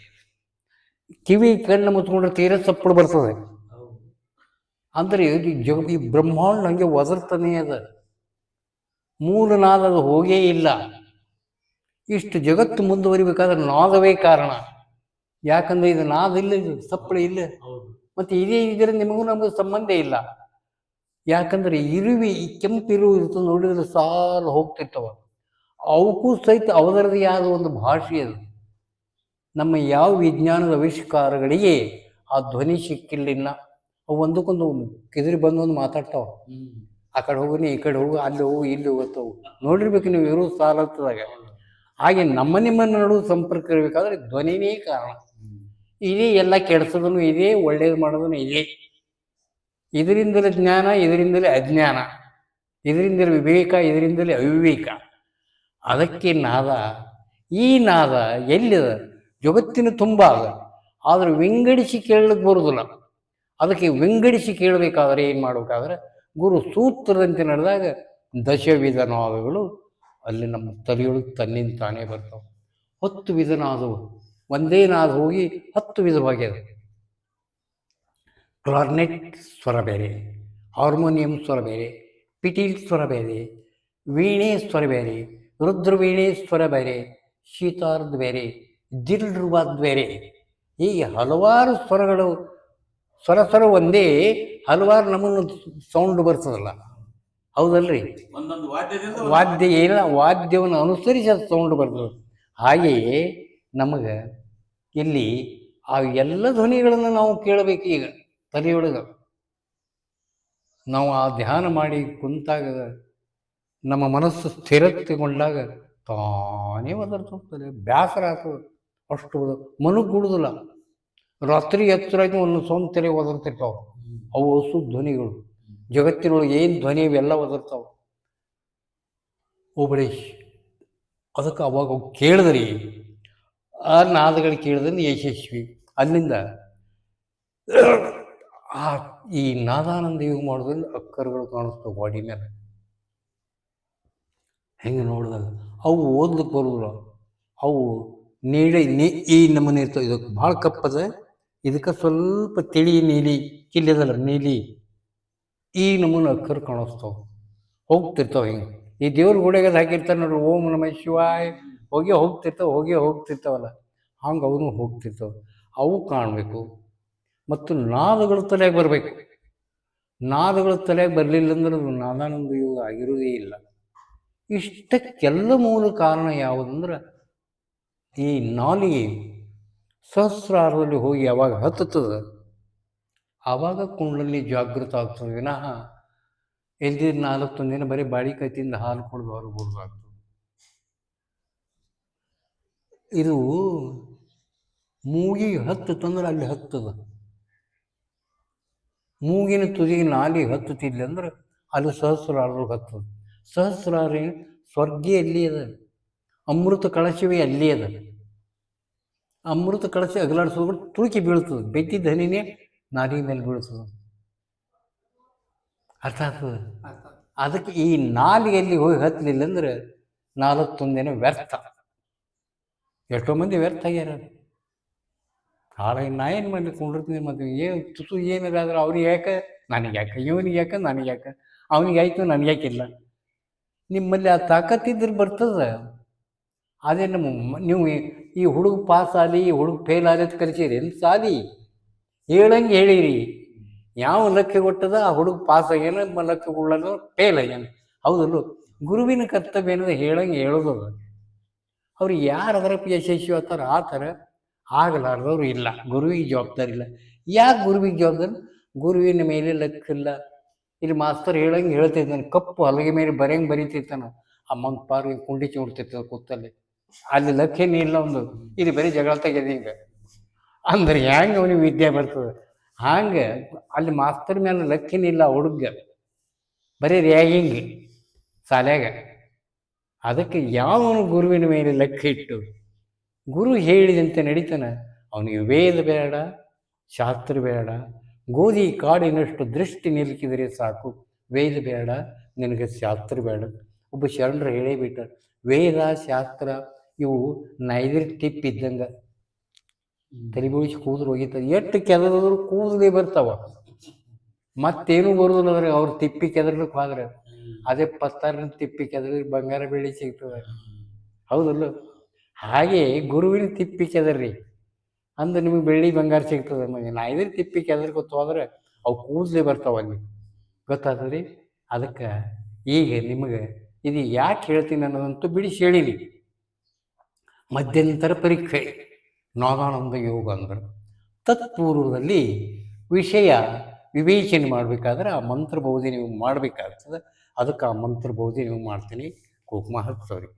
ಕಿವಿ ಕಣ್ಣು ಮುಚ್ಕೊಂಡ್ರೆ ತೀರ ಸಪ್ಪಳು ಬರ್ತದೆ. ಅಂದರೆ ಈ ಬ್ರಹ್ಮಾಂಡ ಹಂಗೆ ಒದರ್ತಾನೆ ಅದ. ಮೂಲ ನಾದದ ಹೋಗೇ ಇಲ್ಲ. ಇಷ್ಟು ಜಗತ್ತು ಮುಂದುವರಿಬೇಕಾದ್ರೆ ನಾದವೇ ಕಾರಣ. ಯಾಕಂದ್ರೆ ಇದು ನಾದ ಇಲ್ಲ, ಇದು ಸಪ್ಪಳೆ ಇಲ್ಲ, ಮತ್ತೆ ಇದೇ ಇದ್ರೆ ನಿಮಗೂ ನಮಗೂ ಸಂಬಂಧ ಇಲ್ಲ. ಯಾಕಂದ್ರೆ ಇರುವಿ ಕೆಂಪಿರು ಇರ್ತದೆ ನೋಡಿದ್ರೆ ಸಾಲು ಹೋಗ್ತಿರ್ತವ. ಅವಕ್ಕೂ ಸಹಿತ ಅವರದೇ ಆದ ಒಂದು ಭಾಷೆ ಅದು. ನಮ್ಮ ಯಾವ ವಿಜ್ಞಾನದ ಆವಿಷ್ಕಾರಗಳಿಗೆ ಆ ಧ್ವನಿ ಸಿಕ್ಕಿಲ್ಲ. ಅವು ಒಂದಕ್ಕೊಂದು ಕೆದರಿ ಬಂದೊಂದು ಮಾತಾಡ್ತಾವ. ಆ ಕಡೆ ಹೋಗಿ ಈ ಕಡೆ ಹೋಗು, ಅಲ್ಲಿ ಹೋಗು, ಇಲ್ಲಿ ಹೋಗುತ್ತವು. ನೋಡಿರ್ಬೇಕು ನೀವು ಇರೋ ಸಾಲತ್ತದಾಗ. ಹಾಗೆ ನಮ್ಮ ನಿಮ್ಮನ್ನು ನಡುವೆ ಸಂಪರ್ಕ ಇರಬೇಕಾದ್ರೆ ಧ್ವನಿನೇ ಕಾರಣ. ಇದೇ ಎಲ್ಲ ಕೆಡಿಸೋದನ್ನು ಇದೇ, ಒಳ್ಳೇದು ಮಾಡೋದನ್ನು ಇದೇ. ಇದರಿಂದಲೇ ಜ್ಞಾನ, ಇದರಿಂದಲೇ ಅಜ್ಞಾನ, ಇದರಿಂದಲೇ ವಿವೇಕ, ಇದರಿಂದಲೇ ಅವಿವೇಕ. ಅದಕ್ಕೆ ನಾದ. ಈ ನಾದ ಎಲ್ಲಿದ? ಜಗತ್ತಿನ ತುಂಬ ಅದ. ಆದರೆ ವಿಂಗಡಿಸಿ ಕೇಳಲಿಕ್ಕೆ ಬರೋದಿಲ್ಲ. ಅದಕ್ಕೆ ವಿಂಗಡಿಸಿ ಕೇಳಬೇಕಾದ್ರೆ ಏನು ಮಾಡಬೇಕಾದ್ರೆ ಗುರು ಸೂತ್ರದಂತೆ ನಡೆದಾಗ ದಶವಿಧ ನಾದಗಳು ಅಲ್ಲಿ ನಮ್ಮ ತಲೆಯೊಳಗೆ ತನ್ನಿಂದ ತಾನೇ ಬರ್ತಾವೆ. 10 ವಿಧ ನಾದವು ಒಂದೇ ನಾದ ಹೋಗಿ 10 ವಿಧವಾಗ್ಯದ. ಕ್ಲಾರ್ನೆಟ್ ಸ್ವರ ಬೇರೆ, ಹಾರ್ಮೋನಿಯಂ ಸ್ವರ ಬೇರೆ, ಪಿಟೀಲ್ ಸ್ವರ ಬೇರೆ, ವೀಣೆ ಸ್ವರ ಬೇರೆ, ರುದ್ರವೀಣೆ ಸ್ವರ ಬೇರೆ, ಶೀತಾರ್ಧ ಬೇರೆ, ದಿಲ್ರುವಾದ್ ಬೇರೆ, ಹೀಗೆ ಹಲವಾರು ಸ್ವರಗಳು. ಸ್ವರ ಒಂದೇ ಹಲವಾರು ನಮೂನು ಸೌಂಡ್ ಬರ್ತದಲ್ಲ, ಹೌದಲ್ರಿ? ಒಂದೊಂದು ವಾದ್ಯದಿಂದ ವಾದ್ಯ ಇಲ್ಲ, ವಾದ್ಯವನ್ನು ಅನುಸರಿಸಿ ಅದು ಸೌಂಡ್ ಬರ್ತದೆ. ಹಾಗೆಯೇ ನಮಗೆ ಇಲ್ಲಿ ಆ ಎಲ್ಲ ಧ್ವನಿಗಳನ್ನು ನಾವು ಕೇಳಬೇಕು. ಈಗ ತಲೆಯೊಳಗೆ ನಾವು ಆ ಧ್ಯಾನ ಮಾಡಿ ಕುಂತಾಗ ನಮ್ಮ ಮನಸ್ಸು ಸ್ಥಿರತೆಗೊಂಡಾಗ ತಾನೇ ಒದರ್ತದೆ. ಬೇಸರ ಆಗ್ತದೆ, ಅಷ್ಟು ಮನಗುಡುದಿಲ್ಲ. ರಾತ್ರಿ ಎಚ್ಚರ ಆಯ್ತು ಒಂದು ಸೌಂಡ್ ತೆರೆ ಒದರ್ತಿರ್ತಾವೆ. ಅವು ಹೊಸ ಧ್ವನಿಗಳು, ಜಗತ್ತಿನೊಳಗೆ ಏನು ಧ್ವನಿ ಇವೆಲ್ಲ ಒದರ್ತಾವೆ. ಓಬಳೇಶ್ ಅದಕ್ಕೆ ಅವಾಗ ಕೇಳಿದ್ರಿ, ಆ ನಾದಗಳು ಕೇಳಿದ್ರೆ ಯಶಸ್ವಿ. ಅಲ್ಲಿಂದ ಈ ನಾದಾನಂದ ಯೋಗ ಮಾಡೋದ್ರಿಂದ ಅಕ್ಕರ್ಗಳು ಕಾಣಿಸ್ತವೆ ಬಾಡಿ ಮೇಲೆ. ಹೆಂಗೆ ನೋಡಿದಾಗ ಅವು ಓದ್ಲಿಕ್ಕೆ ಬರೋದಿಲ್ಲ. ಅವು ಈ ನಮೂನೆ ಇರ್ತವೆ. ಇದಕ್ಕೆ ಭಾಳ ಕಪ್ಪದ, ಇದಕ್ಕೆ ಸ್ವಲ್ಪ ತಿಳಿ ನೀಲಿ, ಕಿಲ್ಲದಲ್ಲ ನೀಲಿ, ಈ ನಮೂನೆ ಅಕ್ಕರ್ ಕಾಣಿಸ್ತಾವೆ, ಹೋಗ್ತಿರ್ತಾವೆ. ಹಿಂಗೆ ಈ ದೇವ್ರ ಗುಡಿಗೆ ಹಾಕಿರ್ತಾರೆ ನೋಡ್ರಿ, ಓಂ ನಮಃ ಶಿವಾಯ, ಹೋಗ್ತಿರ್ತಾವಲ್ಲ, ಹಂಗೆ ಅವನು ಹೋಗ್ತಿರ್ತಾವೆ. ಅವು ಕಾಣಬೇಕು. ಮತ್ತು ನಾದಗಳು ತಲೆಯಾಗಿ ಬರಬೇಕು. ನಾದಗಳು ತಲೆಯಾಗಿ ಬರಲಿಲ್ಲ ಅಂದ್ರೆ ಅದು ನಾದಾನಂದ ಯೋಗ ಆಗಿರೋದೇ ಇಲ್ಲ. ಇಷ್ಟಕ್ಕೆಲ್ಲ ಮೂಲ ಕಾರಣ ಯಾವುದಂದ್ರೆ ಈ ನಾಲಿಗೆ ಸಹಸ್ರಾರದಲ್ಲಿ ಹೋಗಿ ಯಾವಾಗ ಹತ್ತುತ್ತದೆ ಆವಾಗ ಕುಂಡಲಿ ಜಾಗೃತ ಆಗ್ತದೆ. ವಿನಃ ಎಲ್ದಿದ್ದು 4 ದಿನ ಬರೀ ಬಾಳಿಕಾಯಿ ತಿಂದು ಹಾಲು ಕುಡಿದು ಹೊರಗೆ ಆಗ್ತದೆ. ಇದು ಮೂಗಿಗೆ ಹತ್ತಂದ್ರೆ ಅಲ್ಲಿ ಹತ್ತದ. ಮೂಗಿನ ತುದಿಗೆ ನಾಲಿಗೆ ಹತ್ತುತ್ತಿಲ್ಲ ಅಂದ್ರೆ ಅಲ್ಲಿ ಸಹಸ್ರಾರದೊಳಗೆ ಹತ್ತದ. ಸಹಸ್ರಾರ ಸ್ವರ್ಗಿ ಅಲ್ಲಿ ಅದ, ಅಮೃತ ಕಳಶವೇ ಅಲ್ಲಿ ಅದ. ಅಮೃತ ಕಳಶ ಅಗಲಾಡಿಸೋದು ತುಳುಕಿ ಬೀಳ್ತದೆ, ಬೆದ್ದಿದ್ದ ಹನಿನೇ ನಾಲಿಗೆ ಮೇಲೆ ಬೀಳ್ತದೆ. ಅರ್ಥ ಆಗ್ತದೆ? ಅದಕ್ಕೆ ಈ ನಾಲಿಗೆಯಲ್ಲಿ ಹೋಗಿ ಹತ್ತಲಿಲ್ಲ ಅಂದ್ರೆ 41 ದಿನ ವ್ಯರ್ಥ. ಎಷ್ಟೋ ಮಂದಿ ವ್ಯರ್ಥ ಆಗ್ಯಾರ. ಹಾಳಾಗಿ ನಾ ಏನು ಮಾಡಿ ಕೊಂಡಿರ್ತೀನಿ. ಮತ್ತು ತುಸು ಏನಾದ್ರೆ ಅವ್ರಿಗೆ ಯಾಕೆ, ನನಗೆ ಯಾಕೆ, ಇವನಿಗೆ ಯಾಕೆ, ನನಗೆ ಯಾಕೆ, ಅವನಿಗೆ ಆಯಿತು ನನಗೆ ಯಾಕಿಲ್ಲ. ನಿಮ್ಮಲ್ಲಿ ಆ ತಾಕತ್ತಿದ್ರೆ ಬರ್ತದೆ. ಅದೇ ನೀವು ಈ ಹುಡುಗ ಪಾಸ್ ಆಲಿ, ಈ ಹುಡುಗ ಫೇಲ್ ಆಲಿ ಅಂತ ಕಲಿಸಿರಿ ಅಂತ ಸಾಲಿ ಹೇಳಂಗೆ ಹೇಳಿರಿ. ಯಾವ ಲಕ್ಷ್ಯ ಕೊಟ್ಟದ ಆ ಹುಡುಗ ಪಾಸ್ ಆಗ್ಯಾನ, ಲಕ್ಷ್ಯ ಕೊಡೋದು ಫೇಲ್ ಆಗ್ಯಾನ. ಹೌದಲ್ಲ? ಗುರುವಿನ ಕರ್ತವ್ಯ ಏನದ ಹೇಳಂಗೆ ಹೇಳೋದದ. ಅವ್ರು ಯಾರು ಅದರ ಯಶಸ್ವಿ ಆಗ್ತಾರ ಆ ಥರ ಆಗಲಾರ್ದವ್ರು ಇಲ್ಲ. ಗುರುವಿಗೆ ಜವಾಬ್ದಾರಿ ಇಲ್ಲ. ಯಾಕೆ ಗುರುವಿಗೆ ಜವಾಬ್ದಾರಿ? ಗುರುವಿನ ಮೇಲೆ ಲಕ್ಷ್ಯ ಇಲ್ಲ. ಇಲ್ಲಿ ಮಾಸ್ತರ್ ಹೇಳಂಗೆ ಹೇಳ್ತಿದ್ದಾನೆ, ಕಪ್ಪು ಹಲಗೆ ಮೇಲೆ ಬರೆಯಂಗೆ ಬರೀತಿರ್ತಾನೆ. ಆ ಪಾರ್ಗೆ ಕುಂಡಿ ಚೂಡ್ತಿರ್ತದೆ ಕೂತಲ್ಲಿ, ಅಲ್ಲಿ ಲಕ್ಷ್ಯನೇ ಇಲ್ಲ ಒಂದು. ಇಲ್ಲಿ ಬರೀ ಜಗಳ ತೆಗೆದು ಹಿಂಗೆ ಅಂದ್ರೆ ಹೆಂಗೆ ಅವನಿಗೆ ವಿದ್ಯೆ ಬರ್ತದೆ? ಹಂಗೆ ಅಲ್ಲಿ ಮಾಸ್ತರ್ ಮೇಲೆ ಲಕ್ಷ್ಯನೇ ಇಲ್ಲ ಹುಡುಗ, ಬರೀ ರ್ಯಾಗಿಂಗ್ ಶಾಲ್ಯಾಗ. ಅದಕ್ಕೆ ಯಾವನು ಗುರುವಿನ ಮೇಲೆ ಲಕ್ಷ್ಯ ಇಟ್ಟು ಗುರು ಹೇಳಿದಂತೆ ನಡೀತಾನೆ, ಅವನಿಗೆ ವೇದ ಬೇಡ, ಶಾಸ್ತ್ರ ಬೇಡ. ಗೋಧಿ ಕಾಡಿನಷ್ಟು ದೃಷ್ಟಿ ನಿಲ್ಕಿದರೆ ಸಾಕು, ವೇದ ಬೇಡ, ನಿನಗೆ ಶಾಸ್ತ್ರ ಬೇಡ. ಒಬ್ಬ ಶರಣರು ಹೇಳೇ ಬಿಟ್ಟ, ವೇದ ಶಾಸ್ತ್ರ ಇವು ನೈದರ್ ಟಿಪ್ ಇದ್ದಂಗೆ, ತಲೆಬೋಳಿಸಿ ಕೂದಲು ಹೋಗಿರ್ತದೆ. ಎಷ್ಟು ಕೆದರಿದ್ರು ಕೂದಲೇ ಬರ್ತಾವ, ಮತ್ತೇನು ಬರೋದಿಲ್ಲ. ಅಂದ್ರೆ ಅವ್ರು ತಿಪ್ಪಿ ಕೆದರ್ಲಿಕ್ಕೆ ಹೋದ್ರೆ ಅದೇ ಪತ್ತಾರನ ತಿಪ್ಪಿ ಕೆದರಿ ಬಂಗಾರ ಬೆಳ್ಳಿ ಸಿಗ್ತದೆ. ಹೌದಲ್ಲ? ಹಾಗೆ ಗುರುವಿನ ತಿಪ್ಪಿ ಕೆದರ್ರಿ ಅಂದ್ರೆ ನಿಮಗೆ ಬೆಳ್ಳಿ ಬಂಗಾರ ಸಿಗ್ತದೆ. ನೈದರ್ ತಿಪ್ಪಿ ಕೆದರ್ಕೊತ ಹೋದ್ರೆ ಅವು ಕೂದಲೇ ಬರ್ತಾವ ಅಲ್ಲಿ. ಗೊತ್ತಾಗ್ತದ್ರಿ? ಅದಕ್ಕೆ ಈಗ ನಿಮಗೆ ಇದು ಯಾಕೆ ಹೇಳ್ತೀನಿ ಅನ್ನೋದಂತೂ ಬಿಡಿಸಿ ಹೇಳಿನಿ. ಮಧ್ಯಂತರ ಪರೀಕ್ಷೆ ನಾದಾನಂದ ಯೋಗ ಅಂದ್ರೆ ತತ್ಪೂರ್ವದಲ್ಲಿ ವಿಷಯ ವಿವೇಚನೆ ಮಾಡಬೇಕಾದ್ರೆ ಆ ಮಂತ್ರಬೋಧಿ ನೀವು ಮಾಡಬೇಕಾಗ್ತದೆ. ಅದಕ್ಕೆ ಆ ಮಂತ್ರಬೋಧಿ ನೀವು ಮಾಡ್ತೀನಿ. ಕುಂಕುಮ ಹಚ್ಚೋರಿ.